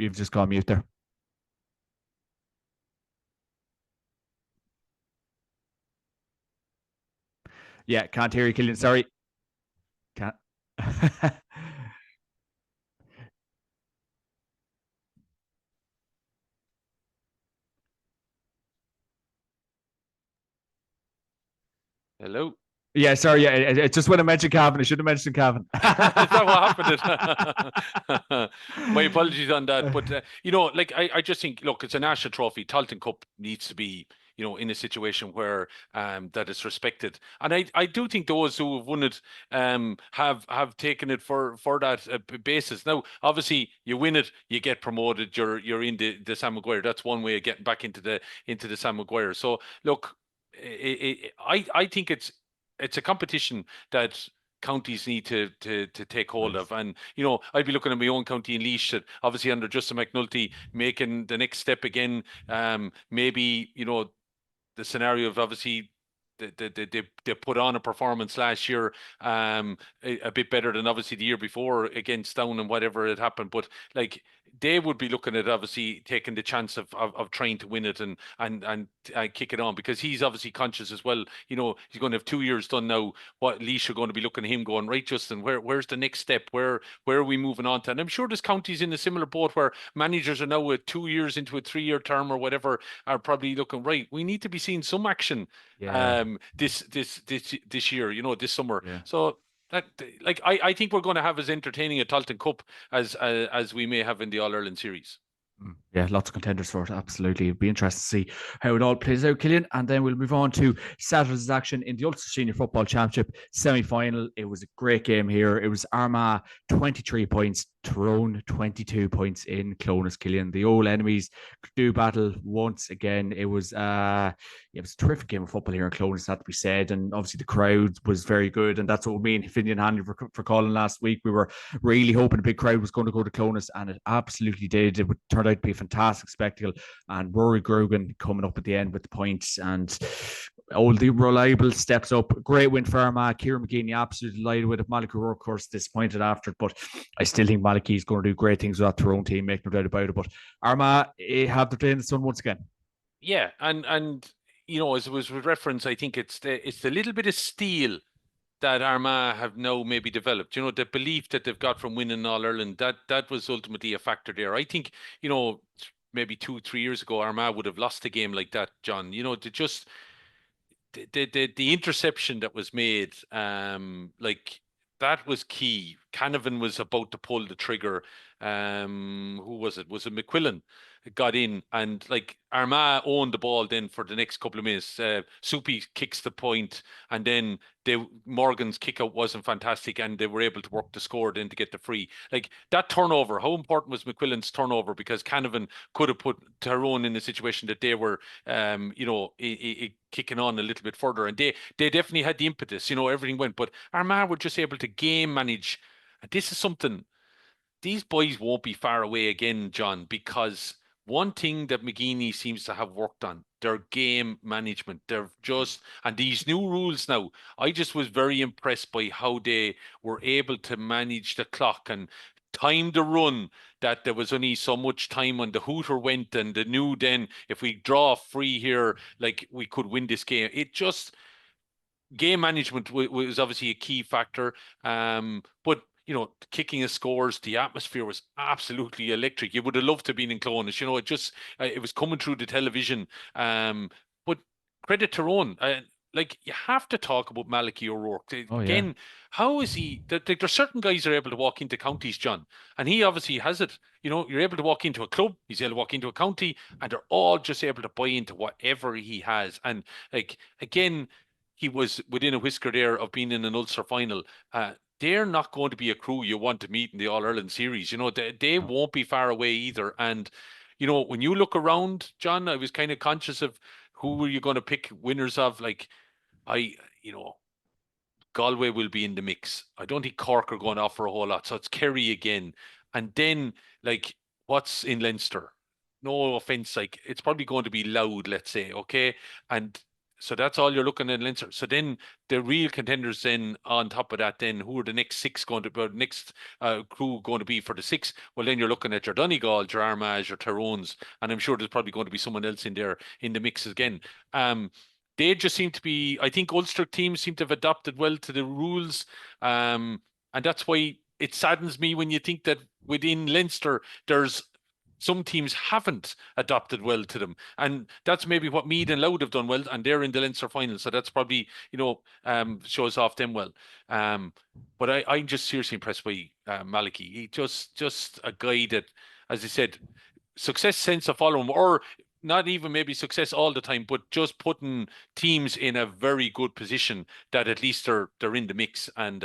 You've just gone mute there. Yeah, can't hear you, Killian. Sorry. Can't. Hello. Yeah, sorry. Yeah, it's just when I mentioned Cavan, I should have mentioned Cavan. Is that what happened? My apologies on that. But, like, I just think, look, it's a national trophy. Talton Cup needs to be, in a situation where that is respected. And I do think those who have won it have taken it for that basis. Now, obviously, you win it, you get promoted, you're in the Sam Maguire. That's one way of getting back into the Sam Maguire. So, look, I think it's a competition that counties need to take hold of. And, I'd be looking at my own county in Laois, that obviously under Justin McNulty making the next step again. Maybe, the scenario of obviously they put on a performance last year a bit better than obviously the year before against Down and whatever had happened. But like, they would be looking at obviously taking the chance of trying to win it and kick it on, because he's obviously conscious as well. He's going to have 2 years done now. What Laois are going to be looking at him going, right, Justin, where's the next step? Where are we moving on to? And I'm sure this county's in a similar boat where managers are now with 2 years into a 3-year term or whatever, are probably looking, right, we need to be seeing some action Yeah, this year, this summer. yeah. So that, like, I think we're going to have as entertaining a Talton Cup as we may have in the All Ireland series. Yeah, lots of contenders for it. Absolutely. It'd be interesting to see how it all plays out, Killian. And then we'll move on to Saturday's action in the Ulster Senior Football Championship semi-final. It was a great game here. It was Armagh 23 points, Tyrone 22 points in Clonus, Killian. The old enemies do battle once again. It was a terrific game of football here in Clonus, that to be said. And obviously the crowd was very good. And that's what me and Finian Hanley for calling last week. We were really hoping a big crowd was going to go to Clonus, and it absolutely did. It turned out to be a fantastic spectacle, and Rory Grogan coming up at the end with the points, and the reliable steps up. Great win for Armagh. Kieran McGeeney absolutely delighted with it. Malachy Rourke, of course, disappointed after it, but I still think Malachy is going to do great things with that Tyrone team, make no doubt about it. But Armagh have their day in the sun once again. Yeah, and as it was with reference, I think it's the little bit of steel that Armagh have now maybe developed. The belief that they've got from winning All Ireland, that was ultimately a factor there. I think, maybe 2-3 years ago, Armagh would have lost a game like that, John. They just the interception that was made, like, that was key. Canavan was about to pull the trigger. Who was it? Was it McQuillan? Got in, and like, Armagh owned the ball then for the next couple of minutes. Soupy kicks the point, and then Morgan's kick out wasn't fantastic, and they were able to work the score then to get the free. Like, that turnover, how important was McQuillan's turnover? Because Canavan could have put Tyrone in a situation that they were, kicking on a little bit further, and they definitely had the impetus. Everything went, but Armagh were just able to game manage. And this is something, these boys won't be far away again, John, because one thing that McGeeney seems to have worked on, their game management. They're just, and these new rules now, I just was very impressed by how they were able to manage the clock and time the run, that there was only so much time when the hooter went, and they knew then if we draw free here, like, we could win this game. It just, game management was obviously a key factor. But kicking of scores, the atmosphere was absolutely electric. You would have loved to have been in Clonus. It was coming through the television. But credit Tyrone. Like, you have to talk about Malachy O'Rourke. Again, Yeah. how is he? There's certain guys that are able to walk into counties, John, and he obviously has it. You're able to walk into a club, he's able to walk into a county, and they're all just able to buy into whatever he has. And, like, again, he was within a whisker there of being in an Ulster final. They're not going to be a crew you want to meet in the All Ireland series. They won't be far away either. And, when you look around, John, I was kind of conscious of who were you going to pick winners of. Like, Galway will be in the mix. I don't think Cork are going to offer a whole lot. So it's Kerry again. And then, like, what's in Leinster? No offense, like, it's probably going to be Loud, let's say, okay? And so that's all you're looking at, Leinster. So then the real contenders then on top of that, then who are the next six going to be, next crew going to be for the six? Well, then you're looking at your Donegal, your Armagh, your Tyrones, and I'm sure there's probably going to be someone else in there in the mix again. They just seem to be, I think Ulster teams seem to have adapted well to the rules. And that's why it saddens me when you think that within Leinster, there's some teams haven't adapted well to them. And that's maybe what Meath and Louth have done well, and they're in the Leinster final. So that's probably, shows off them well. But I'm just seriously impressed by Malachy. He just a guy that, as I said, success sense to follow him, or not even maybe success all the time, but just putting teams in a very good position that at least they're in the mix. And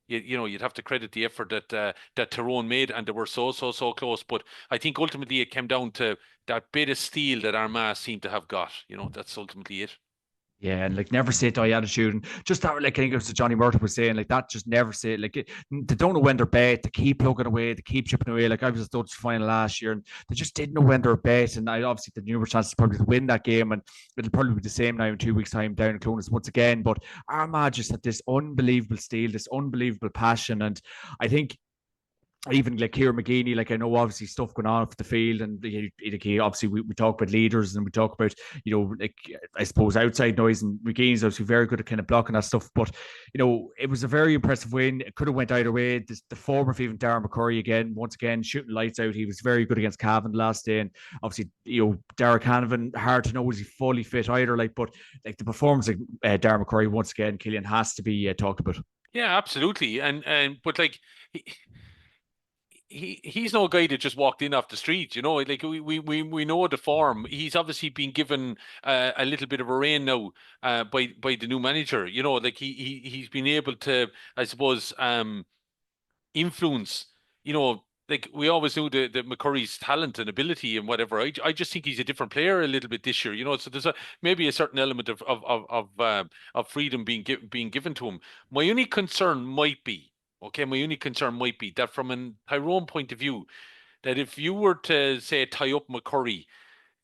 you'd have to credit the effort that Tyrone made, and they were so close. But I think ultimately it came down to that bit of steel that Armagh seemed to have got. That's ultimately it. Yeah, and like, never say die attitude, and just that, like, I think it was Johnny Murphy was saying, like, that, just never say it. Like, they don't know when they're bet, they keep plugging away, they keep chipping away. Like, I was at the Dutch final last year, and they just didn't know when they're bet, and I obviously the numerous chances probably to win that game, and it'll probably be the same now in 2 weeks' time down in Clonus once again. But Armagh just had this unbelievable steel, this unbelievable passion, and I think even like Kieran McGeeney, like I know obviously stuff going on off the field, and obviously we talk about leaders and we talk about, like I suppose outside noise, and McGeeney's obviously very good at kind of blocking that stuff. But it was a very impressive win. It could have went either way. The form of even Darren McCurry again, once again shooting lights out. He was very good against Cavan last day, and obviously Derek Hanavan, hard to know was he fully fit either. But like the performance of Darren McCurry once again, Killian, has to be talked about. Yeah, absolutely. And but like he's no guy that just walked in off the street, like we know the form. He's obviously been given a little bit of a rein now by the new manager. Like he's been able to, I suppose, influence, like we always knew the McCurry's talent and ability and whatever. I just think he's a different player a little bit this year, so there's maybe a certain element of freedom being given to him. My only concern might be, okay, that from an Tyrone point of view, that if you were to say tie up McCurry,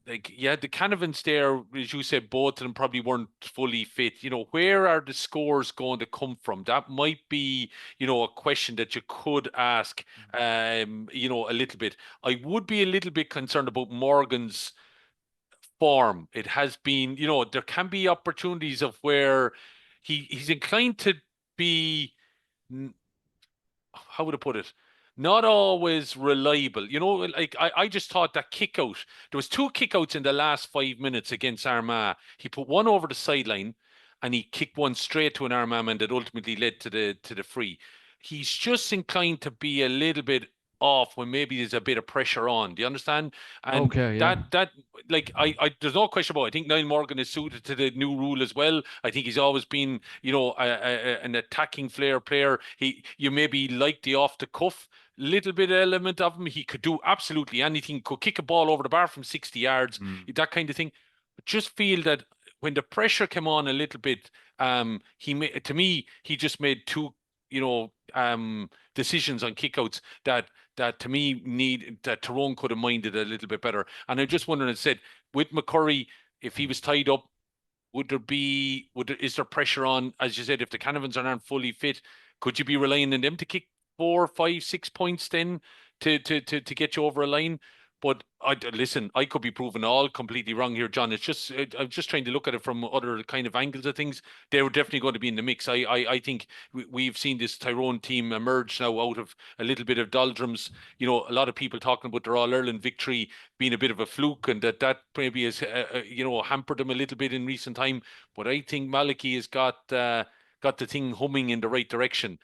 like, yeah, the Canavans there, as you said, both of them probably weren't fully fit. Where are the scores going to come from? That might be, a question that you could ask, a little bit. I would be a little bit concerned about Morgan's form. It has been, there can be opportunities of where he's inclined to be, how would I put it? Not always reliable. Like I just thought that kick out. There was two kickouts in the last 5 minutes against Armagh. He put one over the sideline and he kicked one straight to an Armagh man that ultimately led to the free. He's just inclined to be a little bit off when maybe there's a bit of pressure on. Do you understand? And Okay, yeah. that like I there's no question about it. I think Niall Morgan is suited to the new rule as well. I think he's always been, an attacking flair player. You maybe like the off the cuff little bit element of him. He could do absolutely anything. Could kick a ball over the bar from 60 yards, that kind of thing. But just feel that when the pressure came on a little bit, to me, he just made two, decisions on kickouts that to me that Tyrone could have minded a little bit better. And I'm just wondering, said with McCurry, if he was tied up, is there pressure on, as you said, if the Canavans aren't fully fit, could you be relying on them to kick 4, 5, 6 points then to get you over a line? But listen, I could be proven all completely wrong here, John. It's just I'm just trying to look at it from other kind of angles of things. They were definitely going to be in the mix. I think we've seen this Tyrone team emerge now out of a little bit of doldrums. A lot of people talking about their All Ireland victory being a bit of a fluke, and that maybe has hampered them a little bit in recent time. But I think Malachy has got the thing humming in the right direction.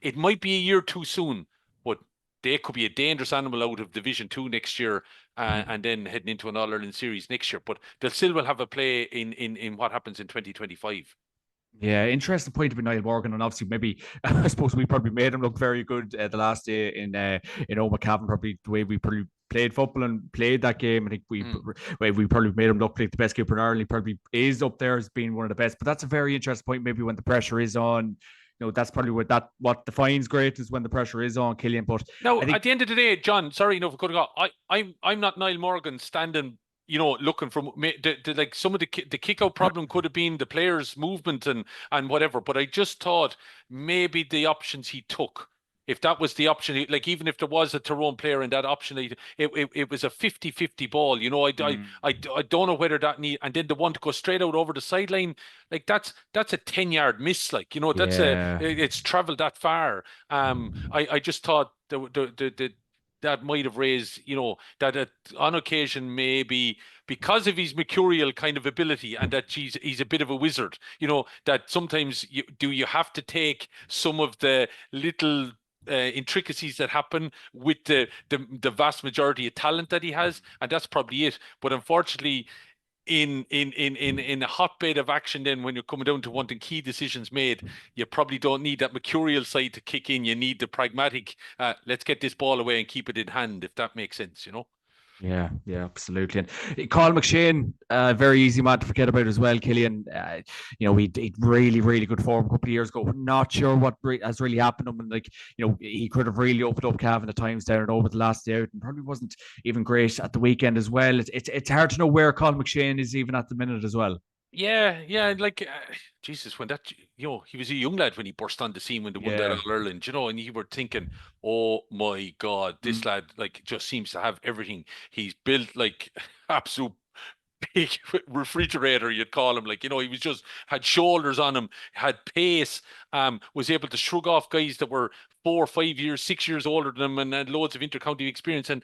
It might be a year too soon, but they could be a dangerous animal out of Division 2 next year, and then heading into an All-Ireland series next year. But they'll still will have a play in what happens in 2025. Yeah, interesting point about Niall Morgan, and obviously maybe I suppose we probably made him look very good the last day in Armagh. Probably the way we probably played football and played that game. I think we probably made him look like the best keeper in Ireland. He probably is up there as being one of the best. But that's a very interesting point. Maybe when the pressure is on, that's probably what defines great is when the pressure is on, Killian. But now, I think, at the end of the day, John, sorry, for cutting off. I'm not Niall Morgan standing, looking from like some of the kick out problem could have been the players' movement and whatever. But I just thought maybe the options he took, if that was the option, like even if there was a Tyrone player in that option, it was a 50-50 ball. I don't know whether that need, and then the one to go straight out over the sideline, like that's a 10-yard miss. Like, that's it's traveled that far. I just thought that might have raised, that on occasion maybe because of his mercurial kind of ability and that he's a bit of a wizard, that sometimes you have to take some of the little intricacies that happen with the vast majority of talent that he has, and that's probably it. But unfortunately, in a hotbed of action, then when you're coming down to wanting key decisions made, you probably don't need that mercurial side to kick in. You need the pragmatic, let's get this ball away and keep it in hand, if that makes sense. Yeah, absolutely. And Carl McShane, very easy man to forget about as well, Killian. He really, really good form a couple of years ago. Not sure what has really happened to him. And he could have really opened up Cavan at times down and over the last day out, and probably wasn't even great at the weekend as well. It's hard to know where Carl McShane is even at the minute as well. Yeah, like Jesus, when that he was a young lad when he burst on the scene when they won that Yeah. All Ireland, and you were thinking, oh my God, this Mm. lad like just seems to have everything. He's built like absolute big refrigerator, you'd call him. Like, he was just had shoulders on him, had pace, was able to shrug off guys that were 4 or 5 years, 6 years older than him and had loads of intercounty experience. And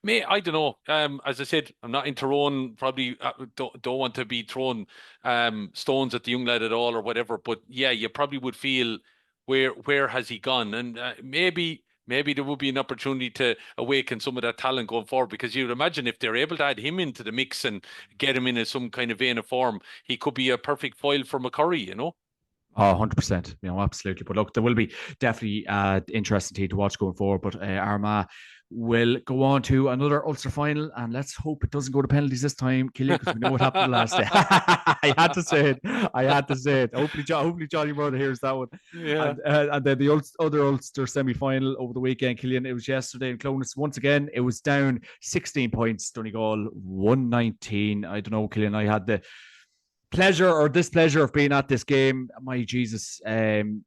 I don't know. As I said, I'm not in Tyrone. Probably don't want to be throwing stones at the young lad at all or whatever. But yeah, you probably would feel where has he gone? And maybe there would be an opportunity to awaken some of that talent going forward because you'd imagine if they're able to add him into the mix and get him in some kind of vein of form, he could be a perfect foil for McCurry. Oh, 100%. Absolutely. But look, there will be definitely interesting team to watch going forward. But Armagh will go on to another Ulster final, and let's hope it doesn't go to penalties this time, Killian, because we know what happened last day. I had to say it. I had to say it. Hopefully Johnny Brother hears that one. Yeah. And then the other Ulster semi final over the weekend, Killian, it was yesterday in Clonus. Once again, it was down 16 points. Donegal 119. I don't know, Killian. I had the pleasure or displeasure of being at this game. My Jesus, some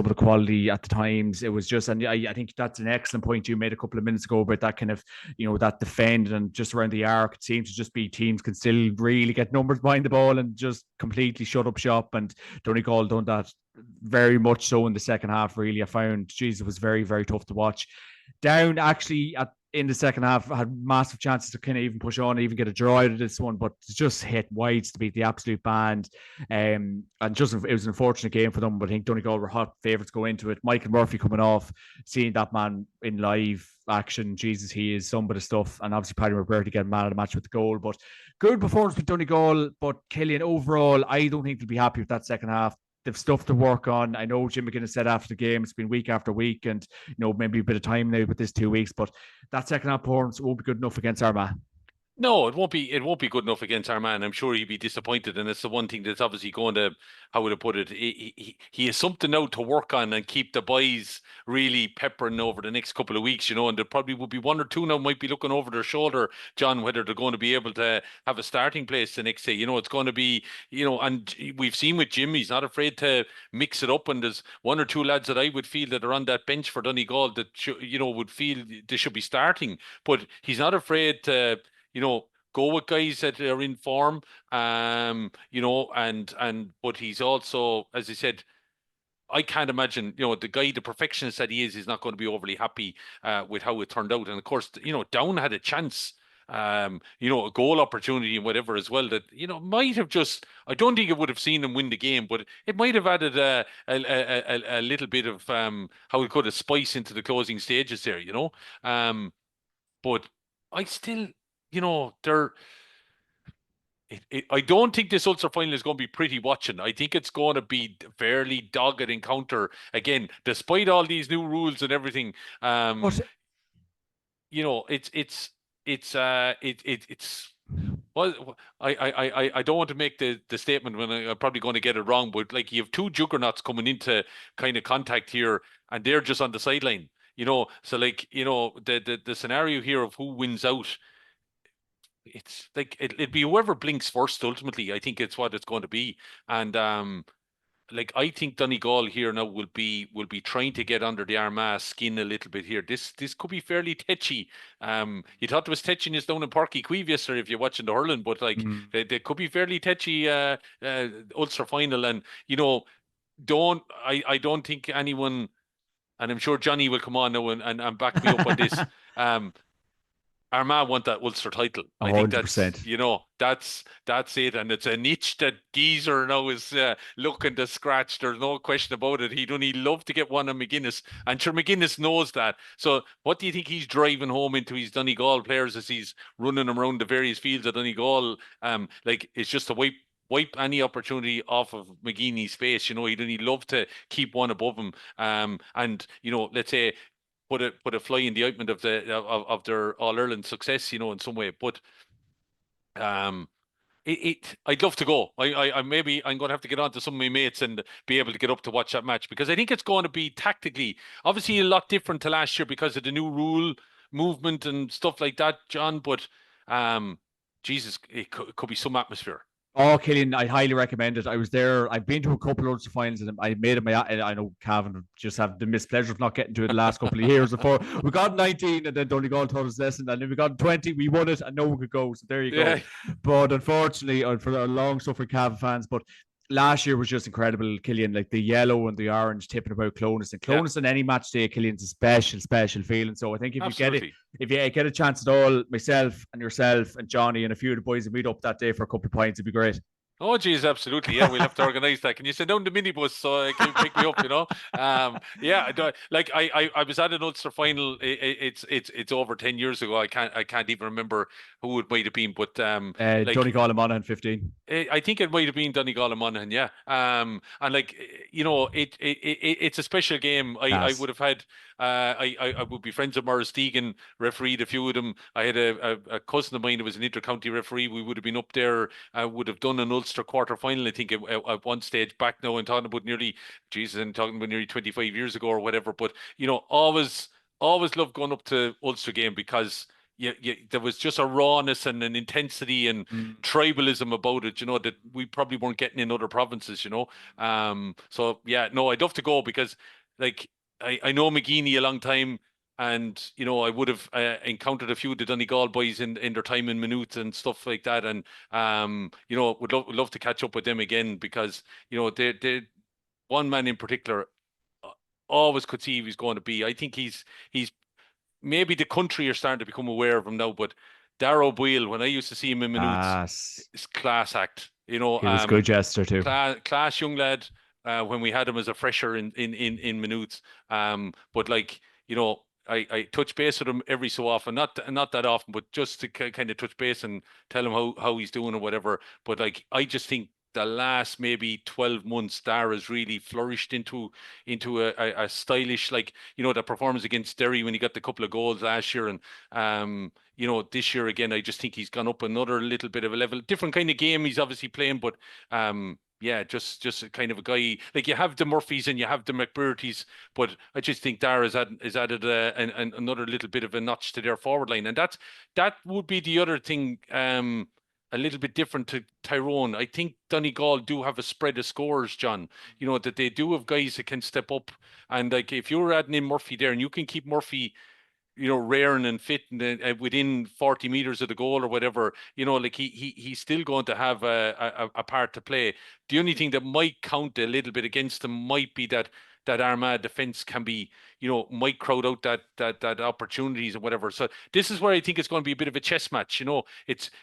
of the quality at the times, it was just, and I think that's an excellent point you made a couple of minutes ago about that kind of, that defend and just around the arc. It seems to just be teams can still really get numbers behind the ball and just completely shut up shop. And Donegal done that very much so in the second half. Really, I found, Jesus, it was very, very tough to watch. Down actually at in the second half had massive chances to kind of even push on, even get a draw out of this one, but just hit wides to beat the absolute band. And just it was an unfortunate game for them, but I think Donegal were hot favourites go into it. Michael Murphy coming off, seeing that man in live action, Jesus, he is some bit of stuff. And obviously Paddy Roberti getting man of the match with the goal, but good performance with Donegal. But Killian, overall, I don't think they'll be happy with that second half. They've stuff to work on. I know Jim McGuinness said after the game it's been week after week, and maybe a bit of time now with this 2 weeks, but that second half performance won't be good enough against Armagh. No, it won't be. It won't be good enough against our man. I'm sure he'd be disappointed, and it's the one thing that's obviously going to, how would I put it? He has something now to work on and keep the boys really peppering over the next couple of weeks. And there probably will be one or two now might be looking over their shoulder, John, whether they're going to be able to have a starting place the next day. It's going to be, and we've seen with Jim, he's not afraid to mix it up. And there's one or two lads that I would feel that are on that bench for Donegal that would feel they should be starting, but he's not afraid to go with guys that are in form, and but he's also, as I said, I can't imagine, the perfectionist that he is not going to be overly happy with how it turned out. And of course, Down had a chance, a goal opportunity and whatever as well that, might have just, I don't think it would have seen them win the game, but it might have added a little bit of how it could have spice into the closing stages there. But I still, they're. I don't think this Ulster final is going to be pretty watching. I think it's going to be fairly dogged encounter again, despite all these new rules and everything. But It's well, I don't want to make the statement when I'm probably going to get it wrong, but like you have two juggernauts coming into kind of contact here, and they're just on the sideline. So like the scenario here of who wins out, it's like it'd be whoever blinks first ultimately. I think it's what it's going to be. And like I think Donegal here now will be trying to get under the Armagh skin a little bit here. This could be fairly tetchy. You thought there was tetchiness down in Parky Queeve yesterday if you're watching the hurling, but like mm, they could be fairly tetchy Ulster final. And I don't think anyone, and I'm sure Johnny will come on now and back me up on this. Um, Armagh want that Ulster title. I think that's 100%. that's it, and it's a niche that Geezer now is looking to scratch. There's no question about it. He'd love to get one on McGuinness, and sure McGuinness knows that. So, what do you think he's driving home into his Donegal players as he's running them around the various fields of Donegal? Like it's just to wipe any opportunity off of McGeeney's face. He'd love to keep one above him. And let's say put a fly in the ointment of their All Ireland success, in some way. But um, I'd love to go. I maybe I'm going to have to get on to some of my mates and be able to get up to watch that match because I think it's going to be tactically, obviously a lot different to last year because of the new rule movement and stuff like that, John. But Jesus, it could be some atmosphere. Oh, Killian, I highly recommend it. I was there. I've been to a couple of Ulster finals, and I made it my. I know Cavan just have the mispleasure of not getting to it the last couple of years. Before we got 19, and then Donegal taught us lesson, and then we got 20, we won it, and no one could go. So there you go. Yeah. But unfortunately, for a long suffering Cavan fans, but last year was just incredible, Killian. Like the yellow and the orange tipping about Clonus, and Yeah. Clonus on any match day, Killian's a special feeling. So I think if you get it, Absolutely. if you get a chance at all, myself and yourself and Johnny and a few of the boys will meet up that day for a couple of pints, it'd be great. Oh, geez, absolutely. Yeah, we'll have to organize that. Can you send down the minibus so I can pick me up? Yeah. Like I was at an Ulster final. It's over 10 years ago. I can't even remember who it might have been, but like Donegal and Monaghan 15. I think it might have been Donegal and Monaghan, yeah. And like it's a special game. I Class. would have had I would be friends with Morris Deegan, refereed a few of them. I had a cousin of mine who was an inter-county referee. We would have been up there. I would have done an Ulster quarter final. I think at one stage back now, and talking about nearly 25 years ago or whatever. But always loved going up to Ulster game because. There was just a rawness and an intensity and tribalism about it, that we probably weren't getting in other provinces. So yeah, no, I'd love to go because like I know McGeeney a long time, and I would have encountered a few of the Donegal boys in their time in Maynooth and stuff like that, and would love to catch up with them again because they one man in particular always could see he was going to be. I think he's maybe the country are starting to become aware of him now, but Darrow Boyle, when I used to see him in Minutes, it's class act. He was good jester too. Class young lad. When we had him as a fresher in Minutes, but like I touch base with him every so often, not that often, but just to kind of touch base and tell him how he's doing or whatever. But like I just think the last maybe 12 months, Dar has really flourished into a stylish, like that performance against Derry when he got the couple of goals last year, and this year again, I just think he's gone up another little bit of a level, different kind of game he's obviously playing, but yeah, just a kind of a guy like you have the Murphys and you have the McBurties, but I just think Dar has added another little bit of a notch to their forward line, and that would be the other thing. A little bit different to Tyrone. I think Donegal do have a spread of scores, John. That they do have guys that can step up. And like if you're adding in Murphy there and you can keep Murphy, raring and fit and within 40 meters of the goal or whatever, like he's still going to have a part to play. The only thing that might count a little bit against him might be that Armagh defense can be, might crowd out that opportunities or whatever. So this is where I think it's going to be a bit of a chess match.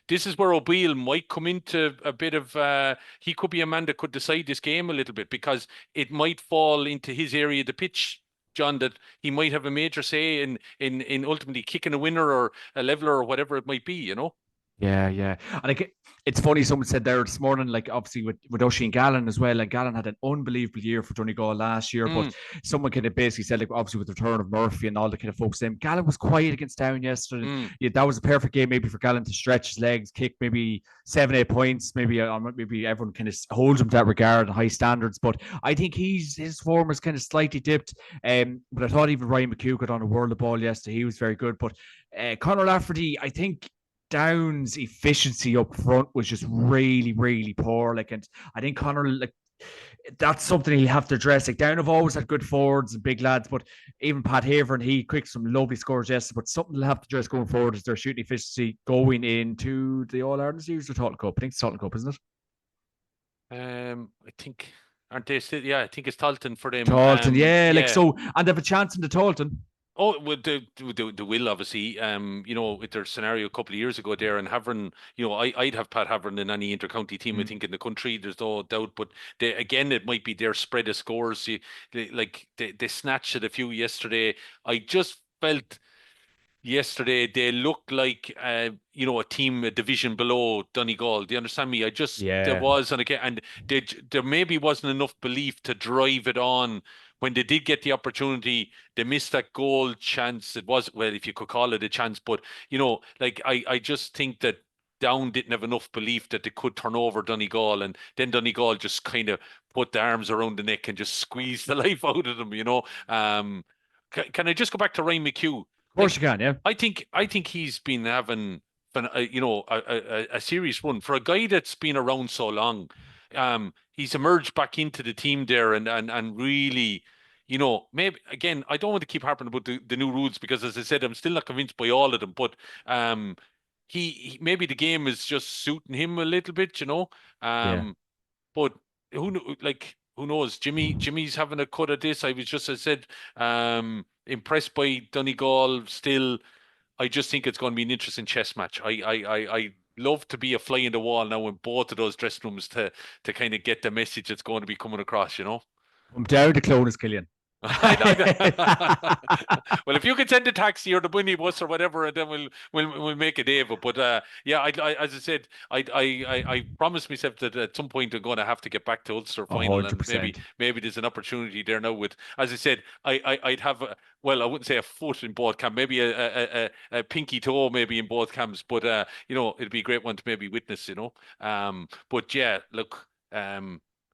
This is where O'Beal might come into a bit of he could be a man that could decide this game a little bit because it might fall into his area of the pitch, John, that he might have a major say in ultimately kicking a winner or a leveler or whatever it might be. Yeah. And like, it's funny, someone said there this morning, like obviously with Oisin Gallen as well, and Gallen had an unbelievable year for Donegal last year, but someone kind of basically said, like, obviously with the return of Murphy and all the kind of folks, Gallen was quiet against Down yesterday. Yeah, that was a perfect game maybe for Gallen to stretch his legs, kick maybe 7-8 points, maybe everyone kind of holds him to that regard and high standards, but I think his form is kind of slightly dipped. But I thought even Ryan McHugh got on a world of ball yesterday. He was very good, but Conor Lafferty, I think Down's efficiency up front was just really, really poor. Like, and I think Connor, like, that's something he'll have to address. Like, Down have always had good forwards and big lads, but even Pat Haver and he quick some lovely scores yesterday. But something they'll have to address going forward is their shooting efficiency going into the All Ireland Series or Tottenham Cup. I think it's Tottenham Cup, isn't it? I think aren't they still? Yeah, I think it's Talton for them. Talton, like so, and they have a chance in the Talton. Oh, well, the will obviously, with their scenario a couple of years ago there, and Havern, I'd have Pat Havern in any intercounty team, I think, in the country. There's no doubt. But it might be their spread of scores. They snatched it a few yesterday. I just felt yesterday they looked like a team a division below Donegal. Do you understand me? There was, and again, and there maybe wasn't enough belief to drive it on. When they did get the opportunity, they missed that goal chance. It was, well, if you could call it a chance, but I just think that Down didn't have enough belief that they could turn over Donegal, and then Donegal just kind of put their arms around the neck and just squeeze the life out of them. Can I just go back to Ryan McHugh? Of course you can, yeah. I think he's been having a serious run for a guy that's been around so long. He's emerged back into the team there and really, maybe again, I don't want to keep harping about the new rules because, as I said, I'm still not convinced by all of them. But he maybe the game is just suiting him a little bit. Yeah. But who knows? Jimmy's having a cut at this. I was just, as I said, impressed by Donegal still. I just think it's going to be an interesting chess match. I love to be a fly in the wall now in both of those dressing rooms to kind of get the message that's going to be coming across. I'm down to clone as Killian. I know. Well, if you can send a taxi or the bunny bus or whatever, and then we'll make a day of it. But yeah, as I said, I promised myself that at some point I'm going to have to get back to Ulster final, and 100%. maybe there's an opportunity there now. With, as I said, I'd have well, I wouldn't say a foot in both camps, maybe a pinky toe maybe in both camps, but it'd be a great one to maybe witness. But yeah, look.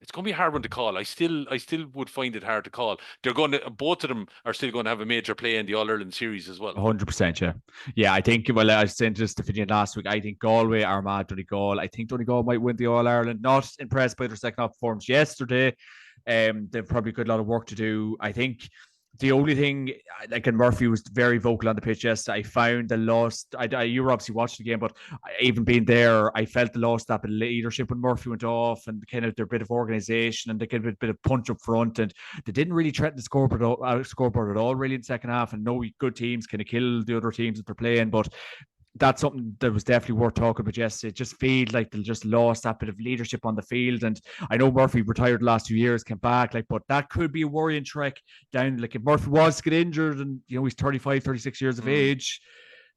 It's going to be a hard one to call. I still would find it hard to call. Both of them are still going to have a major play in the All Ireland series as well. 100%, yeah. Yeah, I think, well, I was saying just to finish last week, I think Galway, Armagh, Donegal, I think Donegal might win the All Ireland. Not impressed by their second half performance yesterday. They've probably got a lot of work to do. I think the only thing, like, and Murphy was very vocal on the pitch yesterday. I found the loss. You were obviously watching the game, but even being there, I felt the loss that bit of leadership when Murphy went off, and kind of their bit of organisation and the kind of bit of punch up front, and they didn't really threaten the scoreboard at all, really, in the second half. And no good teams kind of kill the other teams that they're playing, but that's something that was definitely worth talking about yesterday. It just feels like they just lost that bit of leadership on the field. And I know Murphy retired the last 2 years, came back, but that could be a worrying trek down. Like, if Murphy was to get injured and, he's 35, 36 years of age,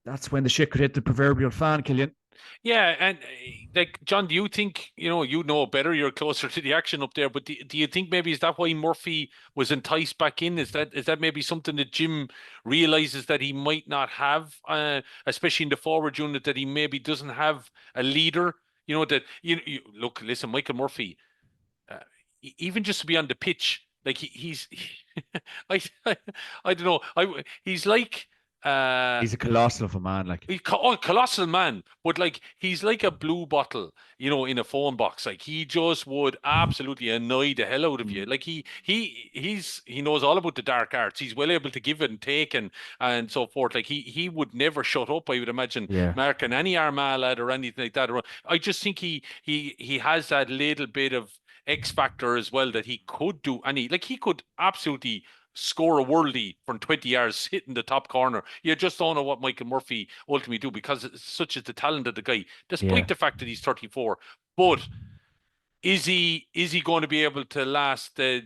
that's when the shit could hit the proverbial fan, Killian. Yeah, and like, John, do you think, you know better, you're closer to the action up there, but do you think maybe is that why Murphy was enticed back in? Is that maybe something that Jim realizes that he might not have, especially in the forward unit, that he maybe doesn't have a leader? That look, listen, Michael Murphy, even just to be on the pitch, like I don't know, he's like. He's a colossal of a man, like. Colossal man, but like he's like a blue bottle, in a phone box. Like, he just would absolutely annoy the hell out of you. Like, he knows all about the dark arts. He's well able to give and take and so forth. Like, he would never shut up, I would imagine, marking any Armagh lad or anything like that. I just think he has that little bit of X factor as well, that he could do any, like, he could absolutely score a worldie from 20 yards hitting the top corner. You just don't know what Michael Murphy ultimately do, because such is the talent of the guy, despite the fact that he's 34. But is he going to be able to last the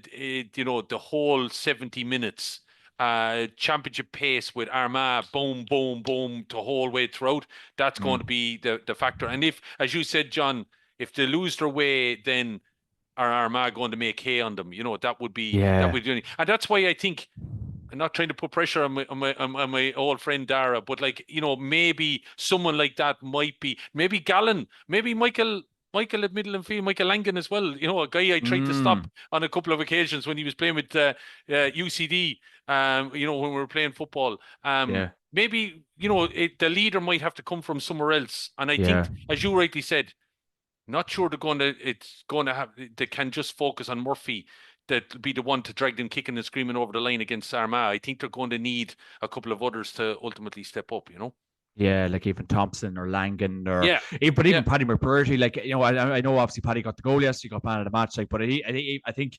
whole 70 minutes? Championship pace with Armagh, boom, boom, boom, the whole way throughout. That's going to be the factor. And if, as you said, John, if they lose their way, then are Armagh going to make hay on them? That would be and that's why I think, I'm not trying to put pressure on my old friend Dara, but, like, maybe someone like that might be, maybe Gallen, maybe Michael at middle and field, Michael Langan as well. A guy I tried to stop on a couple of occasions when he was playing with UCD. When we were playing football. Maybe the leader might have to come from somewhere else. And I think, as you rightly said, not sure they can just focus on Murphy, that'll be the one to drag them kicking and screaming over the line against Armagh. I think they're going to need a couple of others to ultimately step up, Yeah, like even Thompson or Langan even Paddy McBurty. Like, I know obviously Paddy got the goal yesterday, got man of the match, but I think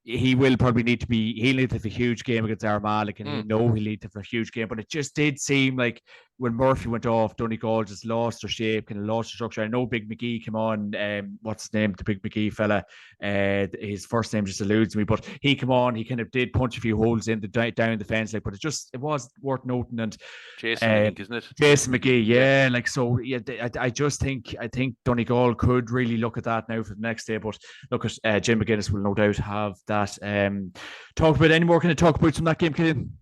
he will probably need to have a huge game against Armagh, and he'll need to have a huge game. But it just did seem like when Murphy went off, Donegal just lost their shape, kind of lost their structure. I know Big McGee came on, what's his name, the Big McGee fella, his first name just eludes me, but he came on, he kind of did punch a few holes in down the fence, but it was worth noting. And Jason, I think, isn't it? Jason McGee, I think Donegal could really look at that now for the next day. But look, at Jim McGuinness will no doubt have that. Talk about some of that game, Killian?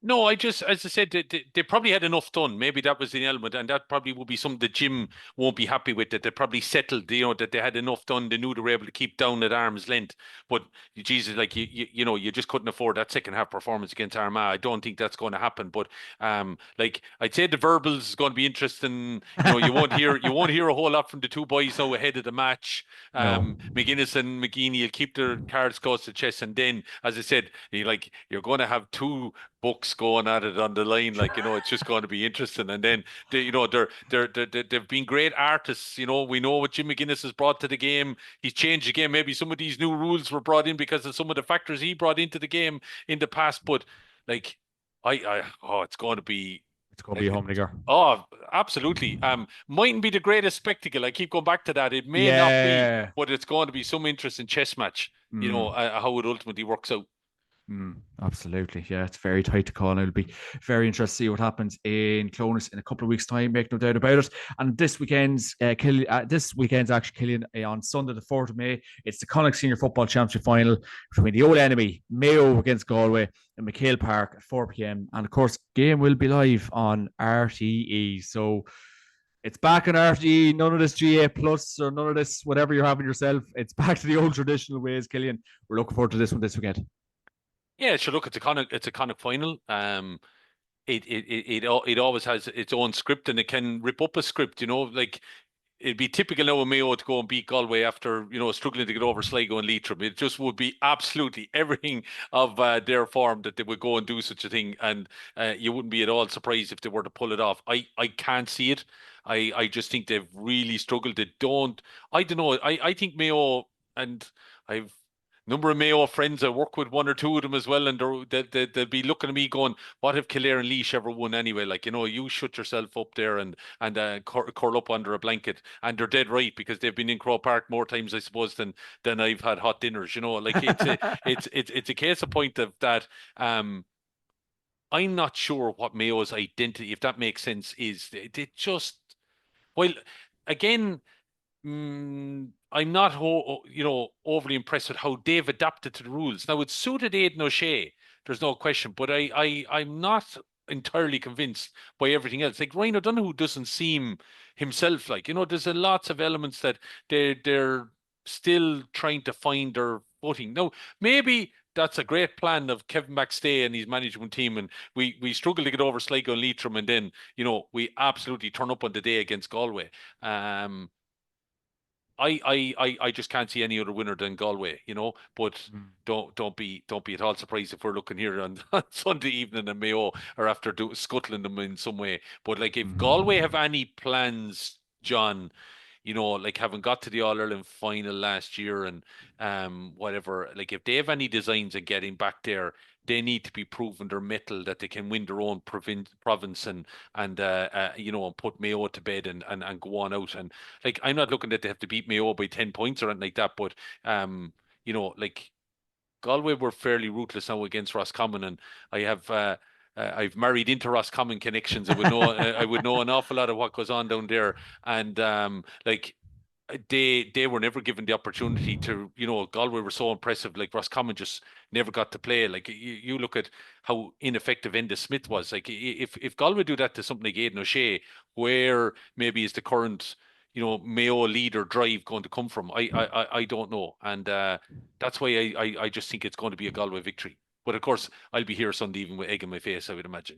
No, as I said, they probably had enough done. Maybe that was the element, and that probably will be something the gym won't be happy with. That they probably settled, that they had enough done. They knew they were able to keep down at arm's length. But Jesus, like you just couldn't afford that second half performance against Armagh. I don't think that's going to happen. But like I'd say the verbals is going to be interesting. You won't hear a whole lot from the two boys now ahead of the match. No. McGuinness and McGeaney will keep their cards close to the chest, and then, as I said, you're going to have two books going at it on the line. It's just going to be interesting. And then they've been great artists. We know what Jim McGuinness has brought to the game. He's changed the game. Maybe some of these new rules were brought in because of some of the factors he brought into the game in the past. But like, it's going to be. It's going to be a humdinger. Oh, absolutely. Mightn't be the greatest spectacle. I keep going back to that. It may not be, Yeah. but it's going to be some interesting chess match. How it ultimately works out. Absolutely. Yeah, it's very tight to call. And it'll be very interesting to see what happens in Clonus in a couple of weeks' time, make no doubt about it. And this weekend's actually Killian on Sunday, the 4th of May. It's the Connacht Senior Football Championship final between the old enemy, Mayo against Galway in McHale Park at 4 p.m. And of course, game will be live on RTE. So it's back on RTE, none of this GA Plus or none of this whatever you're having yourself. It's back to the old traditional ways, Killian. We're looking forward to this one this weekend. Yeah, sure. Look, it's a Connacht final. It always has its own script, and it can rip up a script. Like it'd be typical now of Mayo to go and beat Galway after struggling to get over Sligo and Leitrim. It just would be absolutely everything of their form that they would go and do such a thing, and you wouldn't be at all surprised if they were to pull it off. I can't see it. I just think they've really struggled. They don't. I don't know. I think Mayo, and I've number of Mayo friends. I work with one or two of them as well, and they'll be looking at me going, "What if Kildare and Laois ever won anyway?" Like, you shut yourself up there and curl up under a blanket. And they're dead right, because they've been in Croke Park more times, I suppose, than I've had hot dinners. Like it's a case of point of that. I'm not sure what Mayo's identity, if that makes sense, is. They just, well, again. I'm not, overly impressed with how they've adapted to the rules. Now, it suited Aidan O'Shea, there's no question, but I'm not entirely convinced by everything else. Like Ryan O'Donoghue doesn't seem himself. There's a lots of elements that they're still trying to find their footing. Now, maybe that's a great plan of Kevin Backstay and his management team, and we struggle to get over Sligo and Leitrim, and then we absolutely turn up on the day against Galway. I just can't see any other winner than Galway, But don't be at all surprised if we're looking here on Sunday evening and Mayo are after scuttling them in some way. But like, if Galway have any plans, John, like having got to the All Ireland final last year and whatever, like if they have any designs of getting back there, they need to be proving their mettle, that they can win their own province and put Mayo to bed and go on out. And like, I'm not looking that they have to beat Mayo by 10 points or anything like that, but like Galway were fairly ruthless now against Roscommon, and I've married into Roscommon connections. I would know an awful lot of what goes on down there, and like they were never given the opportunity to. Galway were so impressive. Like Roscommon just never got to play. Like you look at how ineffective Enda Smith was. Like if Galway do that to something like Aidan O'Shea, where maybe is the current Mayo leader drive going to come from? I don't know, and that's why I just think it's going to be a Galway victory. But of course, I'll be here Sunday even with egg in my face, I would imagine.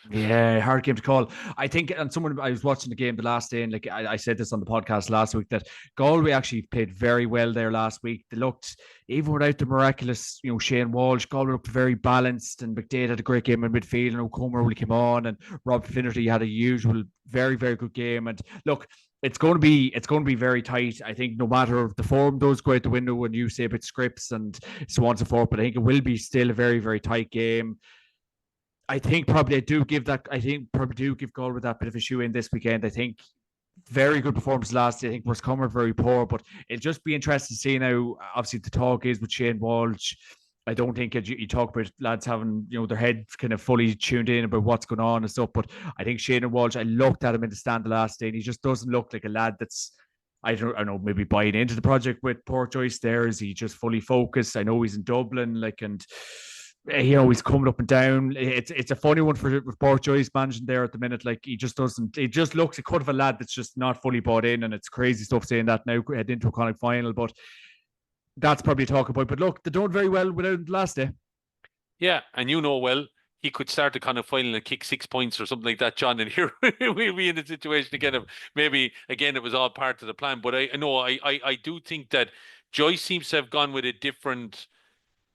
Yeah, hard game to call. I think, and I was watching the game the last day, and like I said this on the podcast last week, that Galway actually played very well there last week. They looked, even without the miraculous, Shane Walsh, Galway looked very balanced, and McDade had a great game in midfield, and O'Comer really came on, and Rob Finnerty had a usual very, very good game. And look, it's going to be very tight. I think no matter if the form does go out the window when you say about scripts and so on and so forth, but I think it will be still a very, very tight game. I think probably do give Galway that bit of a shoe in this weekend. I think very good performance last year. I think Roscommon very poor, but it'll just be interesting to see now. Obviously, the talk is with Shane Walsh. I don't think you talk about lads having their head kind of fully tuned in about what's going on and stuff. But I think Shane Walsh, I looked at him in the stand the last day, and he just doesn't look like a lad that's, I don't know, maybe buying into the project with Port Joyce there. Is he just fully focused? I know he's in Dublin, and he's coming up and down. It's a funny one for Bort Joyce managing there at the minute. Like he just doesn't. It just looks a cut of a lad that's just not fully bought in, and it's crazy stuff saying that now head into a Connacht final. But that's probably a talking point. But look, they done very well without the last day. Yeah, and well, he could start the kind of final and kick 6 points or something like that, John. And here we'll be in a situation again of maybe again it was all part of the plan. But I know I do think that Joyce seems to have gone with a different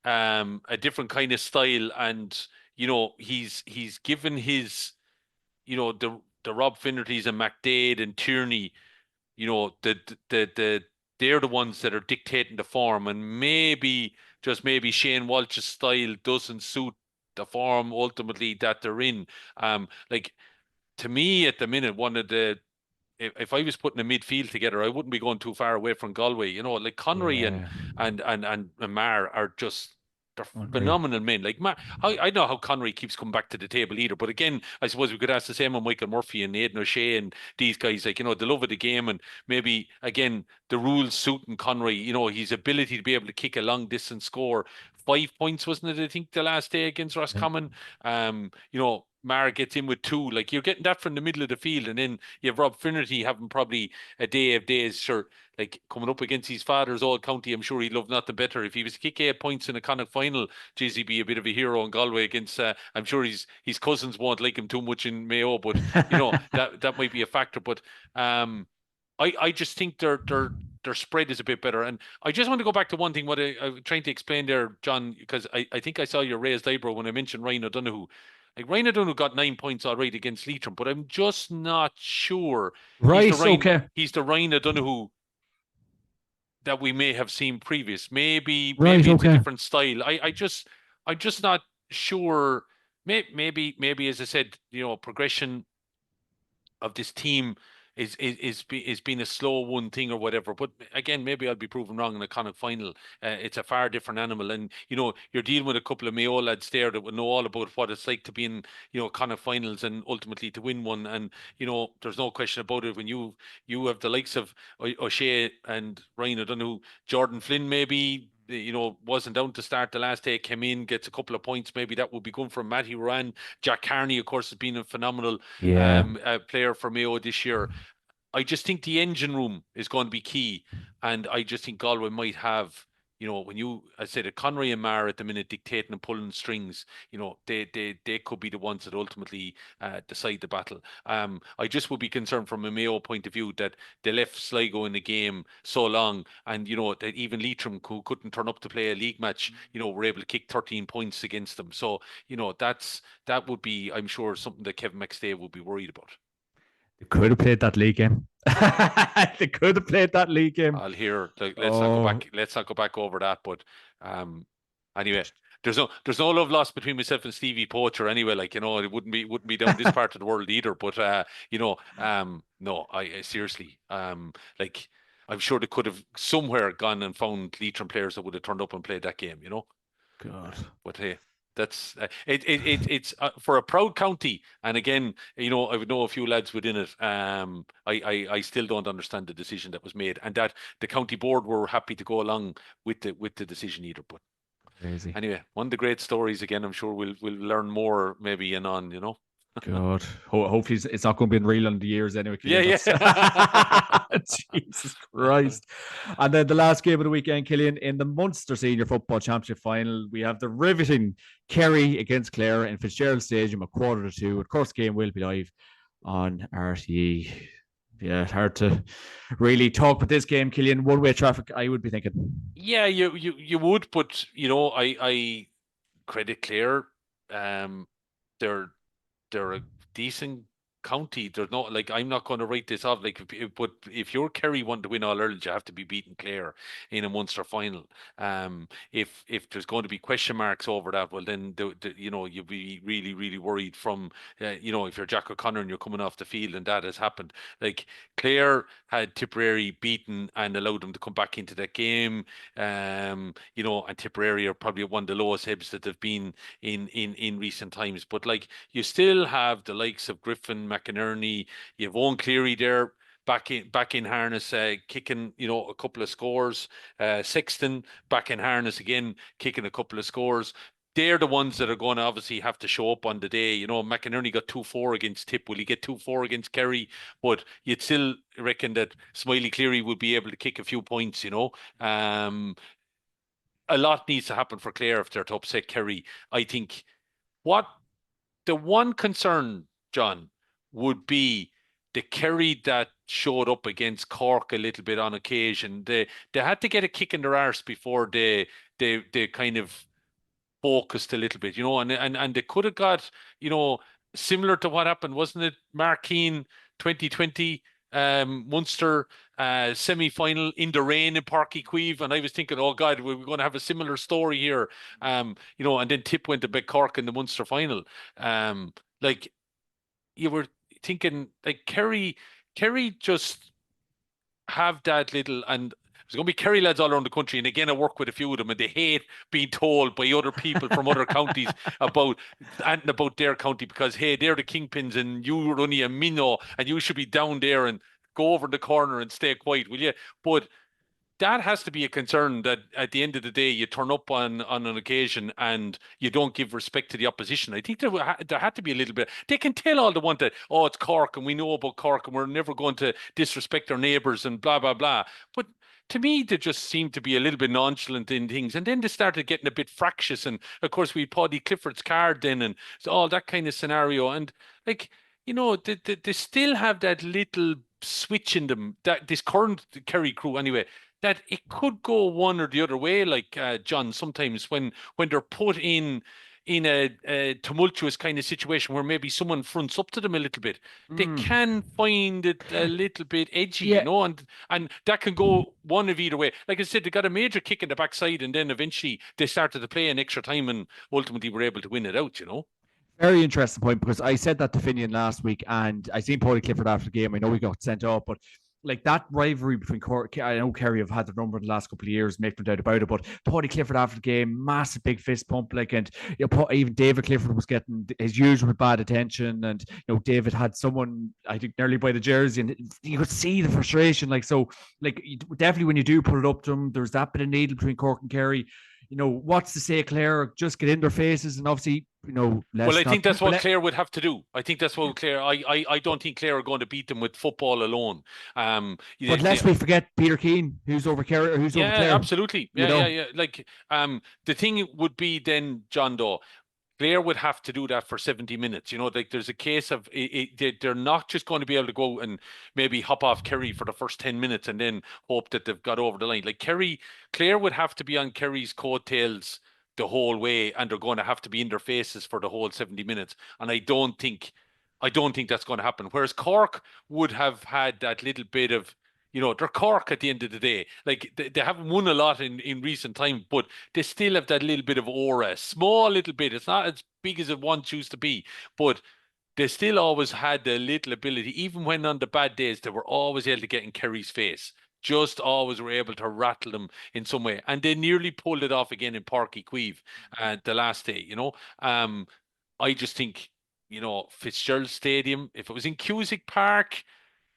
kind of style, and he's given his the Rob Finnertys and McDade and Tierney, the they're the ones that are dictating the form, and maybe Shane Walsh's style doesn't suit the form ultimately that they're in. Like to me at the minute, one of the if I was putting a midfield together, I wouldn't be going too far away from Galway. Like Connery Yeah, and Mar are just they're unreal. phenomenal men. Like Mar, I know how Connery keeps coming back to the table either. But again, I suppose we could ask the same on Michael Murphy and Aidan O'Shea and these guys. Like the love of the game and maybe again the rules suiting Connery. His ability to be able to kick a long distance score. 5 points, wasn't it? I think the last day against Yeah. Roscommon. Mar gets in with two. Like you're getting that from the middle of the field, and then you have Rob Finnerty having probably a day of days. Sure, like coming up against his father's old county, I'm sure he'd love nothing better. If he was to kick 8 points in a Connacht final, geez, he'd be a bit of a hero in Galway against. I'm sure his cousins won't like him too much in Mayo, but that might be a factor. But I just think their spread is a bit better. And I just want to go back to one thing what I was trying to explain there, John, because I think I saw your raised eyebrow when I mentioned Ryan O'Donoghue. Like Ryan O'Donoghue got 9 points all right against Leitrim, but I'm just not sure Right. Okay. he's the Ryan O'Donoghue that we may have seen previous. Right. Maybe it's a Okay. different style. I'm just not sure. Maybe as I said, progression of this team is being a slow one thing or whatever. But again, maybe I'll be proven wrong in a Connacht final. It's a far different animal, and you're dealing with a couple of Mayo lads there that would know all about what it's like to be in Connacht finals and ultimately to win one. And there's no question about it when you have the likes of O'Shea and Ryan O'Donoghue, Jordan Flynn maybe. Wasn't down to start the last day, came in, gets a couple of points. Maybe that would be good for Matty Ruan. Jack Carney, of course, has been a phenomenal Yeah. player for Mayo this year. I just think the engine room is going to be key, and I just think Galway might have, I said, a Connery and Mar at the minute dictating and pulling strings. They could be the ones that ultimately decide the battle. I just would be concerned from a Mayo point of view that they left Sligo in the game so long, and that even Leitrim, who couldn't turn up to play a league match, were able to kick 13 points against them. So that would be, I'm sure, something that Kevin McStay would be worried about. They could have played that league game. They could have played that league game. I'll hear. Let's not go Oh back. Let's not go back over that. But anyway, there's no love lost between myself and Stevie Poacher. Anyway, like it wouldn't be down this part of the world either. But no, I seriously, like I'm sure they could have somewhere gone and found Leitrim players that would have turned up and played that game. God. But hey, that's it's for a proud county. And again, I would know a few lads within it. I still don't understand the decision that was made, and that the county board were happy to go along with the decision either. But Crazy. anyway, one of the great stories again. I'm sure we'll learn more maybe and on. God. Hopefully it's not going to be in real on the years anyway, Yeah, Killian. That's yeah. Jesus Christ. And then the last game of the weekend, Killian, in the Munster Senior Football Championship final, we have the riveting Kerry against Clare in Fitzgerald Stadium at 1:45. Of course, the game will be live on RTE. Yeah, it's hard to really talk with this game, Killian. One-way traffic, I would be thinking. Yeah, you would, but I credit Clare. They're they're a decent county. There's no like I'm not going to write this off. Like, but if you're Kerry want to win All Ireland, you have to be beating Clare in a Munster final. If there's going to be question marks over that, well then you'll be really really worried from if you're Jack O'Connor and you're coming off the field and that has happened. Like Clare had Tipperary beaten and allowed them to come back into that game. And Tipperary are probably one of the lowest Hibs that they've been in recent times. But like you still have the likes of Griffin, McInerney, you have Owen Cleary there back in harness, kicking a couple of scores. Sexton back in harness again, kicking a couple of scores. they're the ones that are going to obviously have to show up on the day. McInerney got 2-4 against Tip. Will he get 2-4 against Kerry? But you'd still reckon that Smiley Cleary would be able to kick a few points. A lot needs to happen for Clare if they're to upset Kerry. I think what the one concern, John, would be the Kerry that showed up against Cork a little bit on occasion. They had to get a kick in their arse before they kind of focused a little bit, and they could have got, similar to what happened, wasn't it, Markeen 2020 Munster semi-final in the rain in Páirc Uí Chaoimh, and I was thinking, oh God, we're going to have a similar story here, and then Tip went to big Cork in the Munster final. Like you were thinking, like Kerry just have that little, and there's going to be Kerry lads all around the country. And again, I work with a few of them, and they hate being told by other people from other counties about their county, because, hey, they're the kingpins and you're only a minnow and you should be down there and go over in the corner and stay quiet, will you? But that has to be a concern, that at the end of the day, you turn up on an occasion and you don't give respect to the opposition. I think there had to be a little bit. They can tell all they want that, oh, it's Cork and we know about Cork and we're never going to disrespect our neighbours and blah, blah, blah. But to me, they just seemed to be a little bit nonchalant in things. And then they started getting a bit fractious. And of course, we had Paddy Clifford's card then and all that kind of scenario. And like, they still have that little switch in them, that this current Kerry crew anyway, that it could go one or the other way, like John, sometimes when they're put in a tumultuous kind of situation where maybe someone fronts up to them a little bit, they can find it a little bit edgy, and that can go one of either way. Like I said, they got a major kick in the backside, and then eventually they started to play in extra time and ultimately were able to win it out, Very interesting point, because I said that to Finian last week, and I seen Paddy Clifford after the game. I know he got sent off, but like that rivalry between Cork, I know Kerry have had their number in the last couple of years, make no doubt about it. But Paddy Clifford after the game, massive big fist pump, and even David Clifford was getting his usual bad attention, and David had someone, I think, nearly by the jersey, and you could see the frustration. Definitely when you do put it up to them, there's that bit of needle between Cork and Kerry. What's to say, Clare, just get in their faces and obviously, well, I think that's what Clare would have to do. I think that's what Clare. I don't think Clare are going to beat them with football alone. But lest we forget Peter Keane, who's over Clare, over Clare. Absolutely. Yeah. Like, the thing would be then, John Doe, Clare would have to do that for 70 minutes. Like there's a case of they're not just going to be able to go and maybe hop off Kerry for the first 10 minutes and then hope that they've got over the line. Like Clare would have to be on Kerry's coattails the whole way, and they're going to have to be in their faces for the whole 70 minutes. And I don't think that's going to happen. Whereas Cork would have had that little bit of, they're Cork at the end of the day. Like they haven't won a lot in recent time, but they still have that little bit of aura, small little bit. It's not as big as it once used to be, but they still always had the little ability. Even when on the bad days, they were always able to get in Kerry's face. Just always were able to rattle them in some way. And they nearly pulled it off again in Páirc Uí Chaoimh the last day, I just think, Fitzgerald Stadium, if it was in Cusack Park,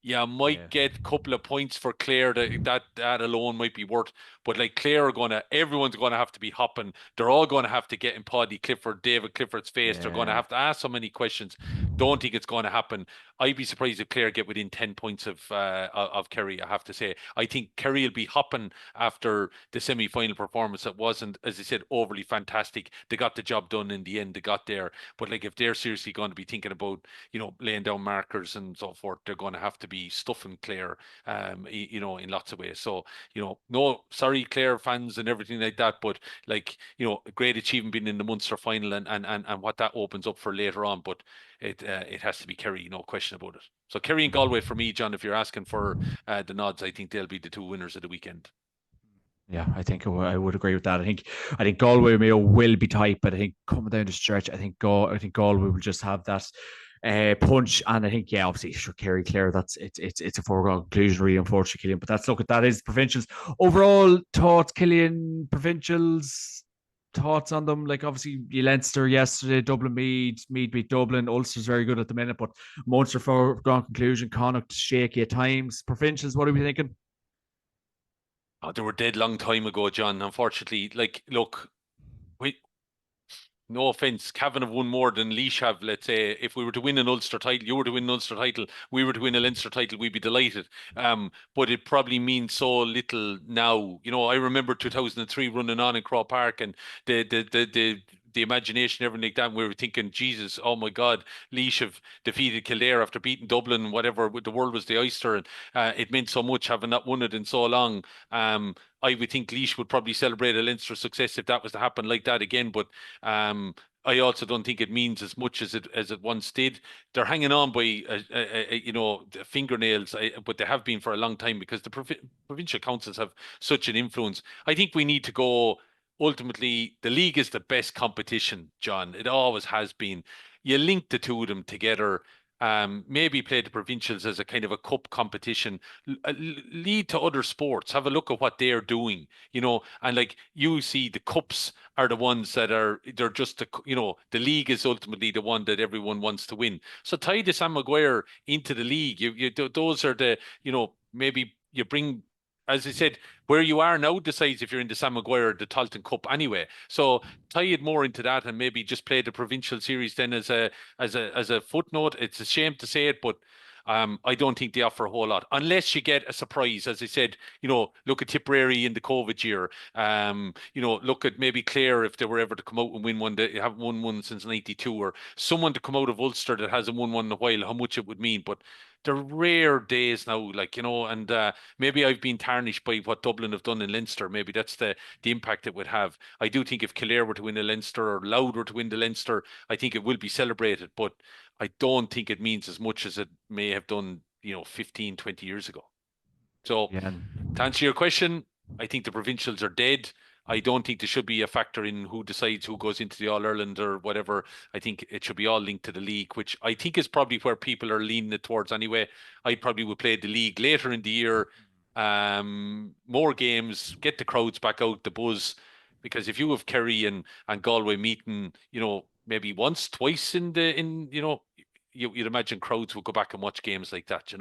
yeah, might get a couple of points for Clare. That alone might be worth. But like Clare everyone's going to have to be hopping. They're all going to have to get in Paddy Clifford, David Clifford's face. They're going to have to ask so many questions. Don't think it's going to happen. I'd be surprised if Clare get within 10 points of Kerry, I have to say. I think Kerry will be hopping after the semi-final performance that wasn't, as I said, overly fantastic. They got the job done in the end. They got there. But like if they're seriously going to be thinking about, laying down markers and so forth, they're going to have to be stuffing Clare, in lots of ways. So, no, sorry, Clare fans and everything like that, but like, a great achievement being in the Munster final and what that opens up for later on. But it has to be Kerry, no question about it. So Kerry and Galway for me, John, if you're asking for the nods, I think they'll be the two winners of the weekend. Yeah, I think I would agree with that. I think Galway Mayo will be tight, but I think coming down the stretch, I think Galway will just have that punch, and I think obviously sure Kerry Clare, it's a foregone conclusion, really, unfortunately, Killian. But that is provincials. Overall thoughts, Killian, provincials. Thoughts on them? Like obviously Leinster yesterday, Dublin Meath beat Dublin. Ulster's very good at the minute, but Munster foregone conclusion. Connacht shaky at times. Provincials, what are we thinking? Oh, they were dead long time ago, John. Unfortunately, like look, no offense, Cavan have won more than Laois have. Let's say if we were to win an Ulster title, you were to win an Ulster title, we were to win a Leinster title, we'd be delighted. But it probably means so little now. I remember 2003 running on in Croke Park, and the imagination, everything like that. And we were thinking, Jesus, oh my God, Laois have defeated Kildare after beating Dublin, and whatever. The world was the oyster, and it meant so much having not won it in so long. I would think Laois would probably celebrate a Leinster success if that was to happen like that again. But I also don't think it means as much as it once did. They're hanging on by the fingernails, but they have been for a long time because the provincial councils have such an influence. I think we need to go. Ultimately, the league is the best competition, John. It always has been. You link the two of them together. Maybe play the provincials as a kind of a cup competition, lead to other sports, have a look at what they're doing, and like you see the cups are the ones they're just the league is ultimately the one that everyone wants to win. So tie the Sam Maguire into the league. Those are maybe you bring, as I said, where you are now decides if you're in the Sam Maguire or the Talton Cup anyway. So tie it more into that and maybe just play the provincial series then as a footnote. It's a shame to say it, but I don't think they offer a whole lot unless you get a surprise. As I said, look at Tipperary in the COVID year. Look at maybe Clare if they were ever to come out and win one. They haven't won one since '92, or someone to come out of Ulster that hasn't won one in a while. How much it would mean, but they're rare days now, and maybe I've been tarnished by what Dublin have done in Leinster. Maybe that's the impact it would have. I do think if Kildare were to win the Leinster or Louth were to win the Leinster, I think it will be celebrated, but I don't think it means as much as it may have done, 15, 20 years ago. So Yeah. to answer your question, I think the provincials are dead. I don't think there should be a factor in who decides who goes into the All Ireland or whatever. I think it should be all linked to the league, which I think is probably where people are leaning it towards anyway. I probably would play the league later in the year, more games, get the crowds back out, the buzz. Because if you have Kerry and Galway meeting, maybe once, twice you'd imagine crowds would go back and watch games like that.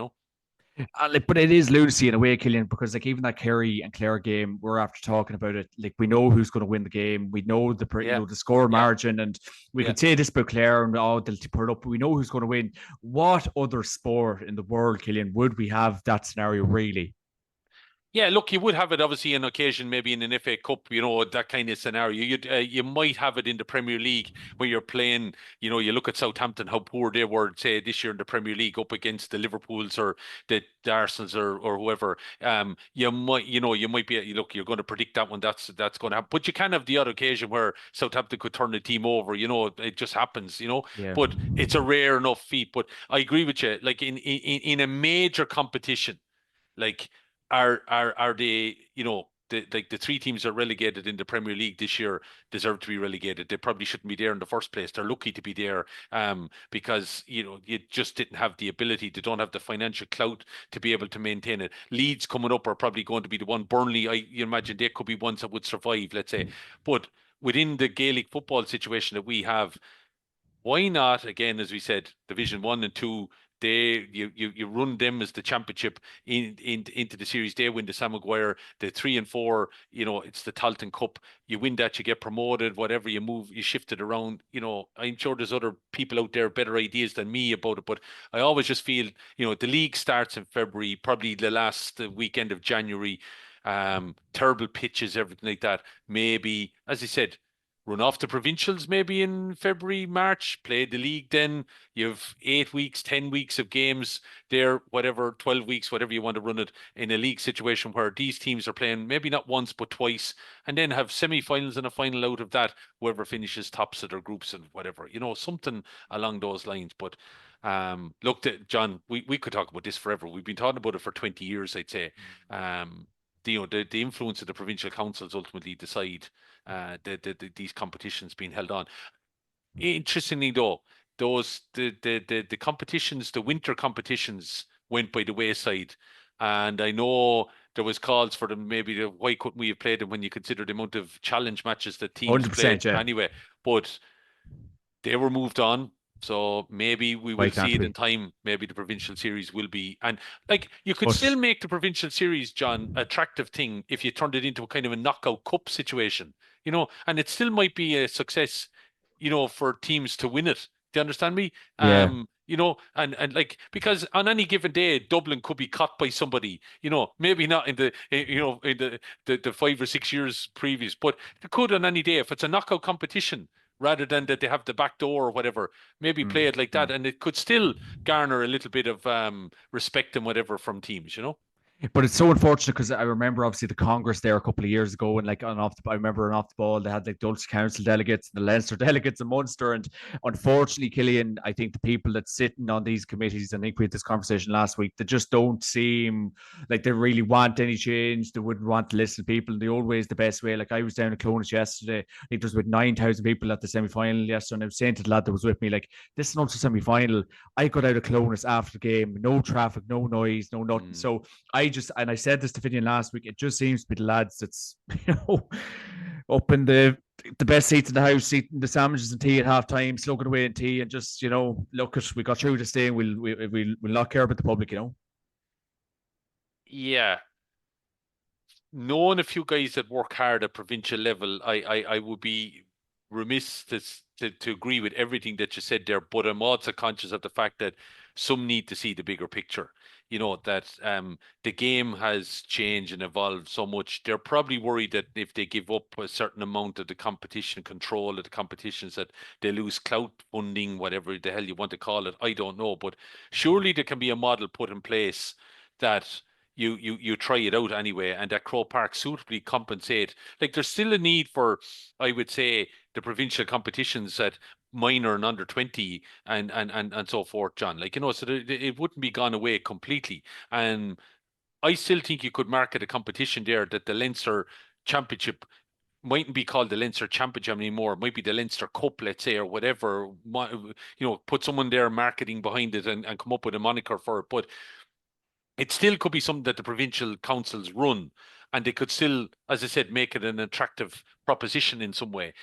But it is lunacy in a way, Killian, because like even that Kerry and Clare game, we're after talking about it. Like we know who's going to win the game, we know Yeah, the score yeah, margin, and we yeah. could say this about Clare and they'll put it up, but we know who's going to win. What other sport in the world, Killian, would we have that scenario really? Yeah, look, you would have it obviously on occasion, maybe in an FA Cup, that kind of scenario. You might have it in the Premier League where you're playing. You look at Southampton, how poor they were, say this year in the Premier League, up against the Liverpools or the Arsenals or whoever. You might be. Look, you're going to predict that one. That's going to happen. But you can have the other occasion where Southampton could turn the team over. It just happens. Yeah. But it's a rare enough feat. But I agree with you. Like in a major competition. Like, are they, the three teams that are relegated in the Premier League this year deserve to be relegated. They probably shouldn't be there in the first place. They're lucky to be there, because you just didn't have the ability. They don't have the financial clout to be able to maintain it. Leeds coming up are probably going to be the one. Burnley, you imagine they could be ones that would survive. Let's say, but within the Gaelic football situation that we have, why not, again, as we said, Division 1 and 2, you run them as the championship into the series. They win the Sam Maguire. The 3 and 4, it's the Talton Cup. You win that, you get promoted. Whatever, you move, you shift it around. I'm sure there's other people out there better ideas than me about it, but I always just feel, the league starts in February, probably the last weekend of January. Terrible pitches, everything like that. Maybe, as I said, run off the provincials maybe in February, March, play the league then. You have 8 weeks, 10 weeks of games there, whatever, 12 weeks, whatever you want to run it in a league situation where these teams are playing maybe not once, but twice, and then have semi-finals and a final out of that, whoever finishes tops of their groups and whatever, something along those lines. But look, John, we could talk about this forever. We've been talking about it for 20 years, I'd say. The influence of the provincial councils ultimately decide these competitions being held on. Interestingly, though, the competitions, the winter competitions, went by the wayside, and I know there was calls for them. Maybe why couldn't we have played them when you consider the amount of challenge matches that teams played 100%, yeah. anyway? But they were moved on. So maybe we Why will see can't it in we? time. Maybe the provincial series will be, and like you could But still make the provincial series, John, attractive thing if you turned it into a kind of a knockout cup situation, and it still might be a success for teams to win it. Do you understand me? Yeah. And like, because on any given day, Dublin could be caught by somebody, maybe not in the 5 or 6 years previous, but it could on any day if it's a knockout competition. Rather than that they have the back door or whatever, maybe play it like that, and it could still garner a little bit of respect and whatever from teams. But it's so unfortunate because I remember obviously the Congress there a couple of years ago, and like I remember on off the ball they had like the Ulster Council delegates, the Leinster delegates, and Munster, and unfortunately, Killian, I think the people that's sitting on these committees, I think we had this conversation last week, they just don't seem like they really want any change. They wouldn't want to listen to people. The old way is the best way. Like I was down in Clonus yesterday. I think there was about 9,000 people at the semi-final yesterday, and I was saying to the lad that was with me, like, this is an Ulster semi-final. I got out of Clonus after the game, no traffic, no noise, no nothing. So and I said this to Finian last week, it just seems to be the lads that's, up in the best seats in the house, eating the sandwiches and tea at half time, slugging away in tea, and just, look we got through this day and we'll not care about the public. Yeah. Knowing a few guys that work hard at provincial level, I would be remiss to agree with everything that you said there, but I'm also conscious of the fact that some need to see the bigger picture. That the game has changed and evolved so much. They're probably worried that if they give up a certain amount of the competition, control of the competitions, that they lose clout funding, whatever the hell you want to call it. I don't know, but surely there can be a model put in place that you try it out anyway, and that Croke Park suitably compensate. Like, there's still a need for, I would say, the provincial competitions at minor and under 20 and so forth, John. Like, so it wouldn't be gone away completely. And I still think you could market a competition there that the Leinster Championship mightn't be called the Leinster Championship anymore. It might be the Leinster Cup, let's say, or whatever. Put someone there marketing behind it and come up with a moniker for it. But it still could be something that the provincial councils run, and they could still, as I said, make it an attractive proposition in some way.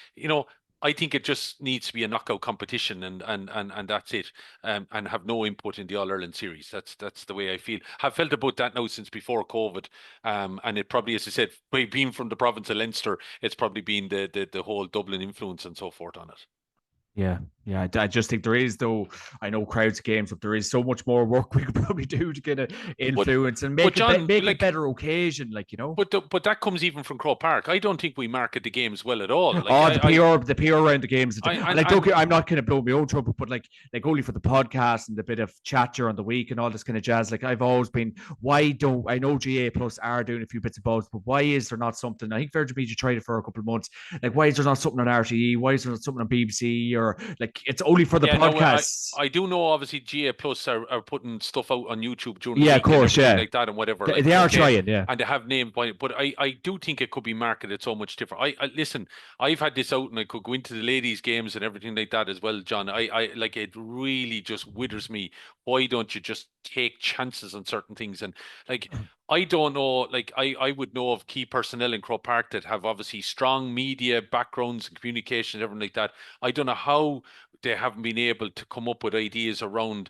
I think it just needs to be a knockout competition, and that's it, and have no input in the All Ireland series. That's the way I feel. I've felt about that now since before COVID, and it probably, as I said, by being from the province of Leinster, it's probably been the whole Dublin influence and so forth on it. Yeah, I just think there is, though. I know crowds games, but there is so much more work we could probably do to get an influence and make it a better occasion, But that comes even from Croke Park. I don't think we market the games well at all. Like, the PR around the games. I'm not kind of blowing my own trumpet, but like only for the podcast and the bit of chat during the week and all this kind of jazz. Like, I've always been, I know GA Plus are doing a few bits and bobs, but why is there not something? I think Virgin Media tried it for a couple of months. Like, why is there not something on RTE? Why is there not something on BBC? Or like, it's only for the podcasts. I do know, obviously, GA Plus are putting stuff out on YouTube during the week, of course, like that and whatever. They are trying, and they have named point, but I do think it could be marketed so much different. I listen, I've had this out, and I could go into the ladies' games and everything like that as well, John. I like, it really just withers me. Why don't you just take chances on certain things? And like, I don't know, like, I would know of key personnel in Croke Park that have obviously strong media backgrounds and communication and everything like that. I don't know how they haven't been able to come up with ideas around,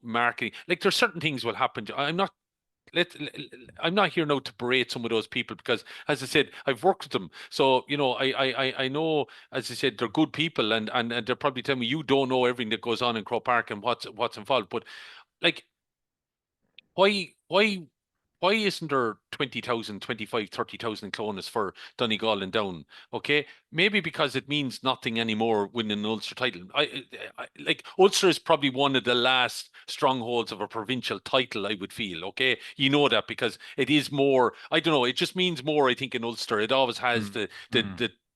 marketing. Like, there's certain things will happen. I'm not here now to berate some of those people, because, as I said, I've worked with them. So, I know, as I said, they're good people, and they're probably telling me, you don't know everything that goes on in Croke Park and what's involved. But like, why isn't there 20,000, 25, 30,000 Clonus for Donegal and Down? Okay, maybe because it means nothing anymore winning an Ulster title. Like, Ulster is probably one of the last strongholds of a provincial title, I would feel. Okay, that, because it is more, I don't know, it just means more, I think, in Ulster. It always has the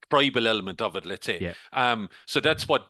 tribal element of it, let's say. Yeah. So that's what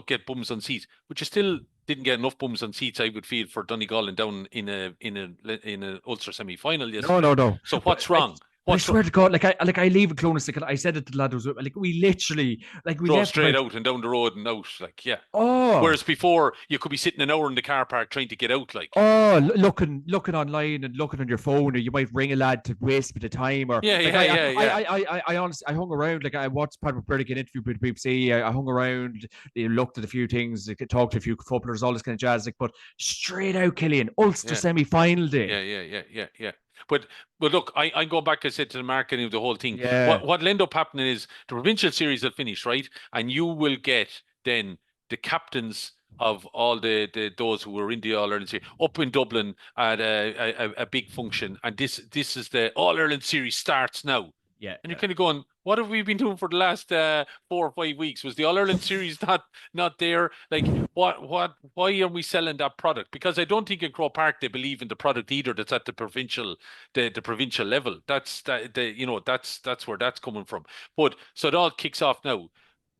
get bums on seats, which is still didn't get enough bums on seats, I would feel, for Donegal and Down in a Ulster semi-final yesterday. No. So what's wrong? I swear to God, I leave a Clonus. Like, I said it to the lad, we literally, we drove straight out and down the road and out. Like, yeah. Oh. Whereas before, you could be sitting an hour in the car park trying to get out. Like, looking online and looking on your phone, or you might ring a lad to waste a bit of time. Or I honestly, I hung around. Like, I watched Patrick Burdick get interviewed with BBC. I hung around, looked at a few things, talked to a few footballers, all this kind of jazz. Like, but straight out, Killian, Ulster semi-final day. Yeah. But look, I'm going back, I said, to the marketing of the whole thing. Yeah, What'll end up happening is the provincial series will finish, right? And you will get then the captains of all the those who were in the All Ireland series up in Dublin at a big function. And this is the All Ireland series starts now. yeah, And you're kind of going, what have we been doing for the last 4 or 5 weeks? Was the All Ireland series not there? Like, why are we selling that product? Because I don't think in Croke Park they believe in the product either. That's at the provincial level. That's where that's coming from. But so it all kicks off now.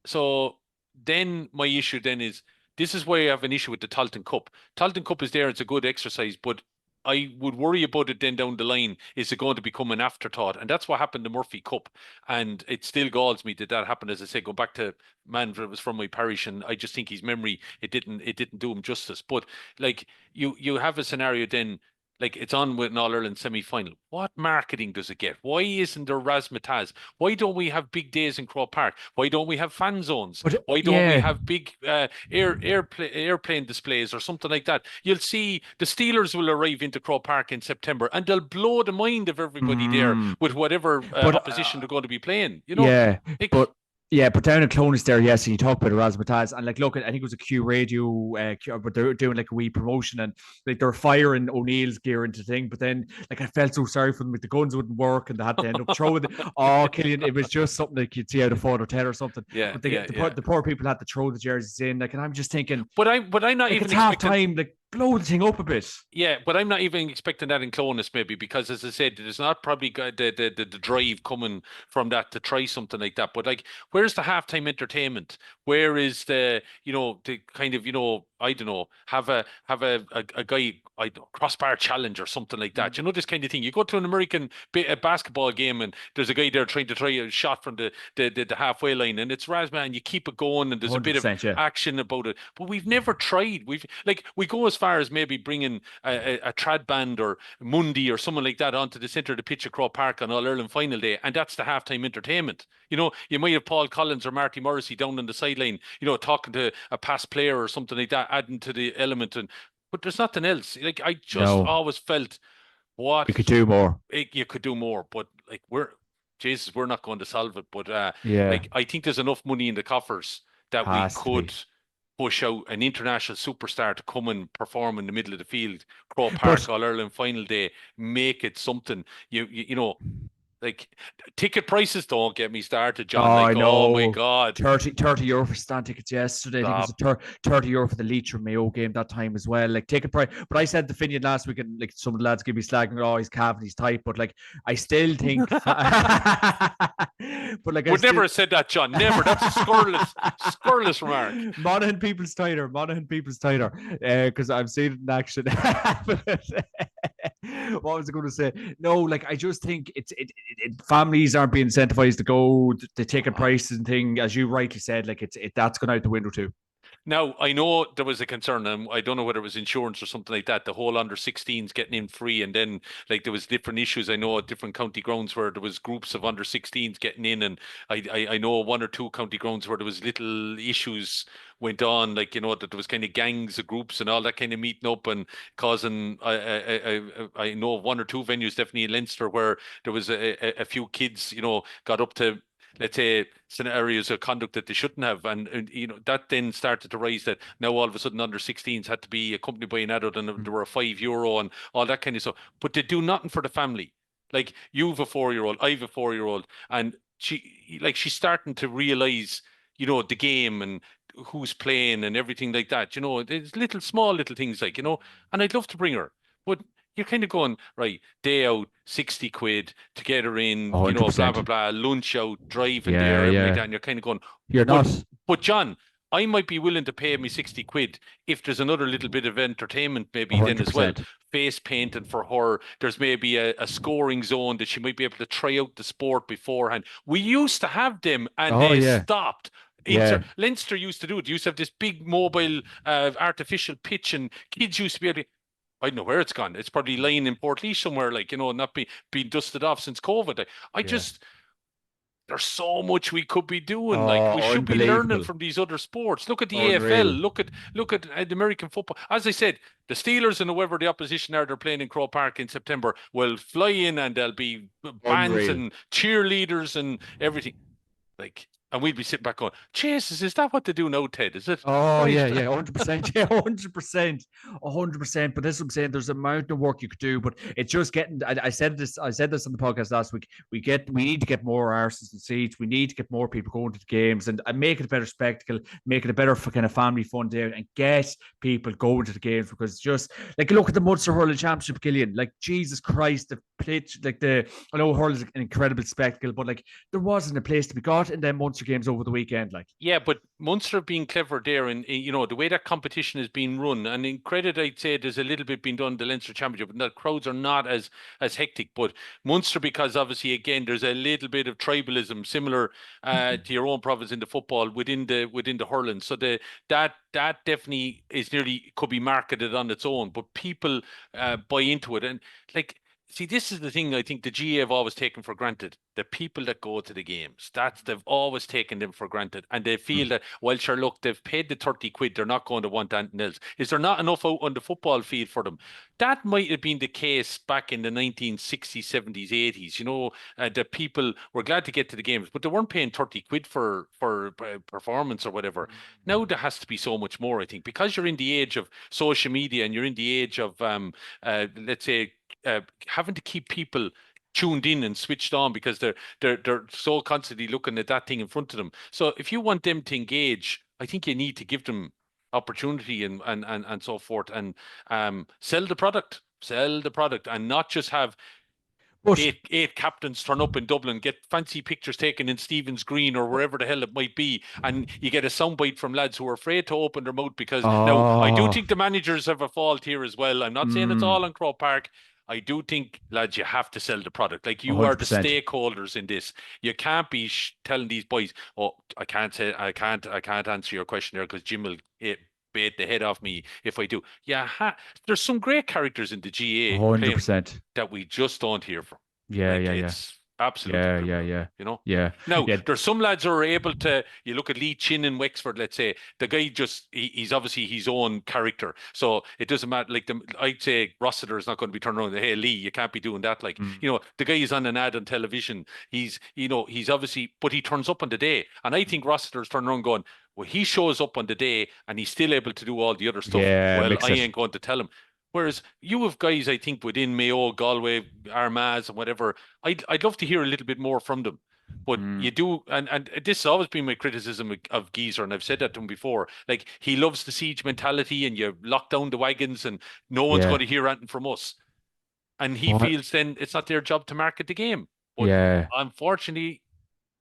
So then my issue then is, this is why I have an issue with the Talton Cup. Talton Cup is there, it's a good exercise, but I would worry about it then down the line. Is it going to become an afterthought? And that's what happened to Murphy Cup. And it still galls me that that happened. As I say, go back to man that was from my parish, and I just think his memory, it didn't do him justice. But like, you have a scenario then, like it's on with an All Ireland semi final. What marketing does it get? Why isn't there razzmatazz? Why don't we have big days in Croke Park? Why don't we have fan zones? but Why don't we yeah. have big airplane displays or something like that? You'll see the Steelers will arrive into Croke Park in September, and they'll blow the mind of everybody there Mm, with whatever but opposition they're going to be playing. yeah, Like, but yeah, but down in Clonus there, yes, and you talk about Erasmus and like, look, I think it was a Q Radio, but they're doing like a wee promotion, and like they're firing O'Neill's gear into thing, but then like I felt so sorry for them, like the guns wouldn't work, and they had to end up throwing. Oh, Killian, it was just something that you'd see out of Father Ted or something, yeah, but yeah, yeah. the poor people had to throw the jerseys in, like, and I'm just thinking, But I'm not like, even it's half expecting. time, like blow the thing up a bit. Yeah, but I'm not even expecting that in Clonus, maybe, because as I said, there's not probably the drive coming from that to try something like that. But like, where's the halftime entertainment? Where is the kind of, I don't know, have a guy, I don't know, crossbar challenge or something like that. You know, this kind of thing. You go to an American basketball game, and there's a guy there trying to try a shot from the halfway line, and it's Razma, and you keep it going, and there's a bit of 100%, yeah. action about it. But we've never tried. We go as far as maybe bringing a trad band or Mundi or someone like that onto the centre of the pitch at Croke Park on All Ireland final day, and that's the halftime entertainment. You might have Paul Collins or Marty Morrissey down on the sideline, talking to a past player or something like that, adding to the element. But there's nothing else. Like, I just No, always felt what we could do more. you could do more, but like, Jesus, we're not going to solve it. But Yeah, like, I think there's enough money in the coffers that we has to could be. push out an international superstar to come and perform in the middle of the field, Croke But Park All Ireland final day, make it something. Like, ticket prices, don't get me started, oh, John. I Like, oh my know. God, 30 euro for stand tickets yesterday. I think it was stop. a 30 euro for the Leitrim Mayo game that time as well. Like, ticket price. But I said to Finian last week, and like some of the lads give me slagging, oh, he's calving, he's tight. But like, I still think, but like, I Would still. never have said that, John. Never. That's a scurrilous remark. Monaghan people's tighter, Monaghan people's tighter, because I've seen it in action. What was I going to say? No, like, I just think families aren't being incentivized to go. The ticket prices and thing, as you rightly said, like, that's gone out the window too. Now, I know there was a concern, and I don't know whether it was insurance or something like that. The whole under 16s getting in free, and then like there was different issues. I know at different county grounds where there was groups of under 16s getting in, and I know one or two county grounds where there was little issues went on, like, that there was kind of gangs of groups and all that kind of meeting up and causing. I know of one or two venues, definitely in Leinster, where there was a few kids, got up to, let's say, scenarios of conduct that they shouldn't have, and that then started to rise, that now all of a sudden under 16s had to be accompanied by an adult, and there were €5 and all that kind of stuff, but they do nothing for the family. Like, you've a 4-year-old, I've a 4-year-old, and she's starting to realize, the game and who's playing and everything like that. There's little small little things, like, and I'd love to bring her, but you're kind of going, right, day out, 60 quid to get her in, blah, blah, 100%. blah, lunch out, driving there, Yeah, everything like yeah. that. And you're kind of going, You're but, not. John, I might be willing to pay me 60 quid if there's another little bit of entertainment maybe then as well. 100%. Face painting for her. There's maybe a scoring zone that she might be able to try out the sport beforehand. We used to have them, and Oh, they yeah. stopped. Yeah. Leinster used to do it. They used to have this big mobile artificial pitch, and kids used to be able to, I don't know where it's gone. It's probably lying in Portlaoise somewhere, like, not being dusted off since COVID. I Yeah. just, there's so much we could be doing. Like, we Oh, should be learning unbelievable. from these other sports. Look at the AFL. Unreal. Look at the American football. As I said, the Steelers and whoever the opposition are, they're playing in Croke Park in September, will fly in and there'll be bands Unreal. and cheerleaders and everything. Like, and we'd be sitting back going, Jesus, is that what they do now, Ted? Is it? Oh Right. yeah, yeah, 100%, yeah, 100%, 100%. But this is what I'm saying. There's a mountain of work you could do, but it's just getting. I said this. I said this on the podcast last week. We need to get more arses and seats. We need to get more people going to the games and make it a better spectacle, make it a better kind of family fun day, and get people going to the games because it's just like look at the Munster Hurling Championship, Killian. Like Jesus Christ, the pitch, like I know hurling is an incredible spectacle, but like there wasn't a place to be got in them Munster games over the weekend. Like Yeah, but Munster being clever there, and the way that competition is being run, and in credit, I'd say there's a little bit being done in the Leinster Championship, and the crowds are not as hectic. But Munster, because obviously again there's a little bit of tribalism, similar to your own province in the football within the hurling. So that definitely is nearly could be marketed on its own, but people buy into it, and like. See, this is the thing I think the GA have always taken for granted. The people that go to the games, they've always taken them for granted. And they feel that, well, sure, look, they've paid the 30 quid, they're not going to want anything else. Is there not enough out on the football field for them? That might have been the case back in the 1960s, 70s, 80s, that people were glad to get to the games, but they weren't paying 30 quid for performance or whatever. Now there has to be so much more, I think, because you're in the age of social media and you're in the age of, let's say, having to keep people tuned in and switched on because they're so constantly looking at that thing in front of them. So if you want them to engage, I think you need to give them opportunity and so forth, and sell the product, and not just have but eight captains turn up in Dublin, get fancy pictures taken in Stephen's Green or wherever the hell it might be, and you get a soundbite from lads who are afraid to open their mouth because now I do oh, think the managers have a fault here as well. I'm not saying it's all on Croke Park. I do think, lads, you have to sell the product. Like, you are the 100%. stakeholders in this. You can't be telling these boys, "Oh, I can't answer your question there because Jim will bait the head off me if I do." Yeah, there's some great characters in the GA playing 100%. that we just don't hear from. Yeah, Like, yeah, yeah. it's absolutely Yeah, yeah, criminal, yeah. Yeah. Now, Yeah. there's some lads who are able to, you look at Lee Chin in Wexford, let's say, the guy he's obviously his own character. So it doesn't matter. Like, I'd say Rossiter is not going to be turning around, hey, Lee, you can't be doing that. Like, the guy is on an ad on television. He's obviously, but he turns up on the day. And I think Rossiter's turning around going, well, he shows up on the day and he's still able to do all the other stuff. Yeah, Well, mix I it. ain't going to tell him. Whereas you have guys, I think, within Mayo, Galway, Armagh, and whatever, I'd love to hear a little bit more from them. But you do, and this has always been my criticism of Geezer, and I've said that to him before. Like, he loves the siege mentality, and you lock down the wagons, and no one's Yeah. going to hear anything from us. And he What? feels then it's not their job to market the game. But Yeah. unfortunately,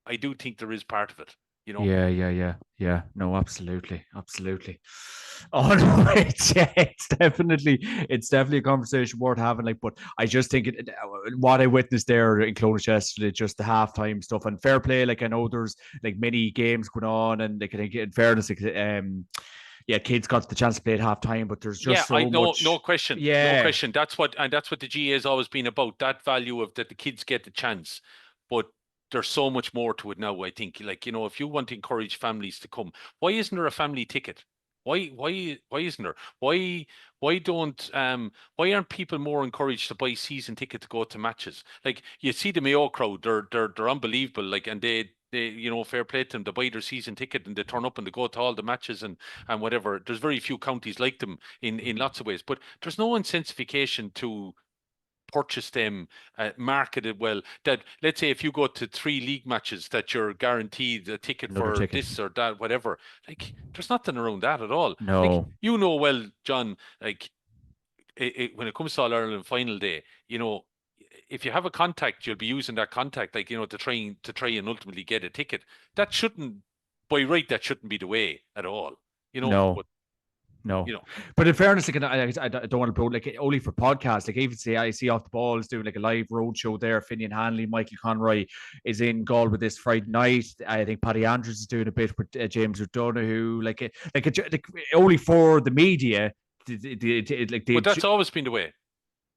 I do think there is part of it. Yeah, yeah, yeah, yeah. No, absolutely, absolutely. Oh no, it's definitely a conversation worth having. Like, but I just think what I witnessed there in Clonish yesterday, just the halftime stuff and fair play. Like, I know there's like many games going on, and like, I think in fairness, like, yeah, kids got the chance to play at halftime, but there's Yeah, just so much. no question, no Yeah, question. That's what the GA has always been about. That value of that the kids get the chance, but there's so much more to it now. I think, like, if you want to encourage families to come, why isn't there a family ticket? Why isn't there? Why aren't people more encouraged to buy season ticket to go to matches? Like, you see the Mayo crowd, they're unbelievable. Like, and they fair play to them. They buy their season ticket and they turn up and they go to all the matches and whatever. There's very few counties like them in lots of ways, but there's no incentivization to purchase them, marketed well. That, let's say, if you go to 3 league matches, that you're guaranteed a ticket another for ticket. this or that, whatever. Like, there's nothing around that at all. Like, No. well, John, like, when it comes to All Ireland final day, if you have a contact, you'll be using that contact, like, to try and ultimately get a ticket. That shouldn't, by right, that shouldn't be the way at all. No. But No, but in fairness, like, I don't want to promote, like, only for podcasts. Like, even say I see Off the Ball is doing like a live road show there. Finian Hanley, Michael Conroy is in Galway this Friday night. I think Paddy Andrews is doing a bit with James O'Donoghue. Like only for the media. but that's always been the way.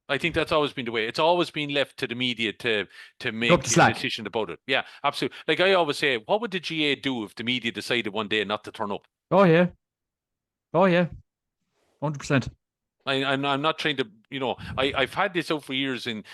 I think that's always been the way. It's always been left to the media to Pick up the make a slack. decision about it. Yeah, absolutely. Like I always say, what would the GA do if the media decided one day not to turn up? Oh yeah. Oh yeah. 100%. I'm not trying to, I've had this out for years in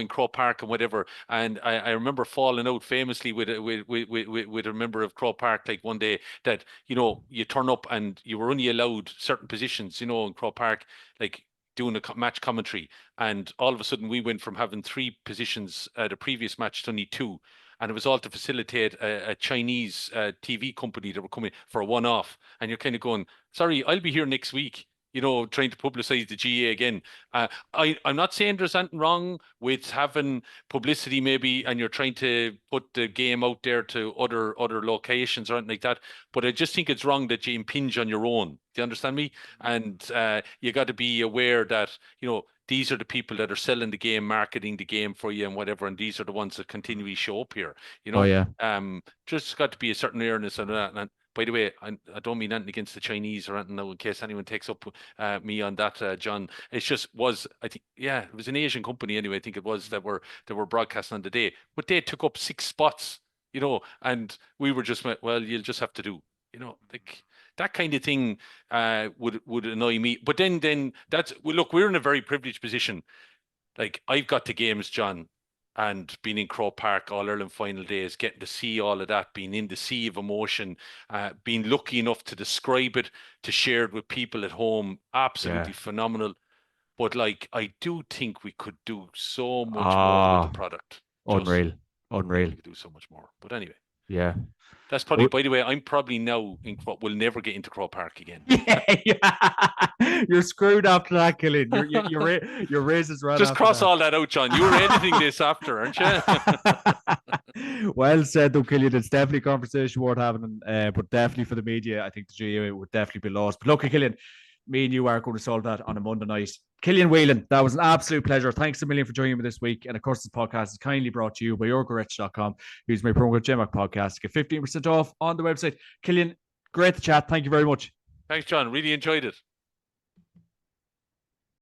Croke Park and whatever, and I remember falling out famously with a member of Croke Park like one day that you turn up and you were only allowed certain positions, in Croke Park, like doing a match commentary, and all of a sudden we went from having three positions at a previous match to only two. And it was all to facilitate a Chinese TV company that were coming for a one-off. And you're kind of going, sorry, I'll be here next week, trying to publicize the GA again. I'm not saying there's anything wrong with having publicity maybe, and you're trying to put the game out there to other locations or anything like that. But I just think it's wrong that you impinge on your own. Do you understand me? And you got to be aware that, these are the people that are selling the game, marketing the game for you and whatever, and these are the ones that continually show up here. Oh yeah. Just got to be a certain awareness of that. And by the way, I don't mean anything against the Chinese or anything now, in case anyone takes up me on that, John. It's just I think, yeah, it was an Asian company anyway. I think it was that were broadcasting on the day, but they took up 6 spots, and we were just well, you'll just have to do, like that kind of thing would annoy me. But then that's well, look, we're in a very privileged position. Like I've got the games, John, and being in Croke Park All Ireland final days, getting to see all of that, being in the sea of emotion, being lucky enough to describe it, to share it with people at home, Yeah. absolutely phenomenal. But like, I do think we could do so much more with the Ah, product. Just, unreal. Unreal. we could do so much more. But anyway, Yeah. that's probably. By the way, I'm probably now in. We'll never get into Croke Park again. Yeah. You're screwed after that, Killian. Your race is right Just after cross that. all that out, John. You were editing this after, aren't you? Well said, though, Killian. It's definitely a conversation worth having, but definitely for the media, I think the GA would definitely be lost. But look, Killian, me and you are going to solve that on a Monday night. Killian Whelan, that was an absolute pleasure. Thanks a million for joining me this week. And of course, this podcast is kindly brought to you by yourgarage.com. Use my promo code JMAC Podcast to get 15% off on the website. Killian, great to chat. Thank you very much. Thanks, John. Really enjoyed it.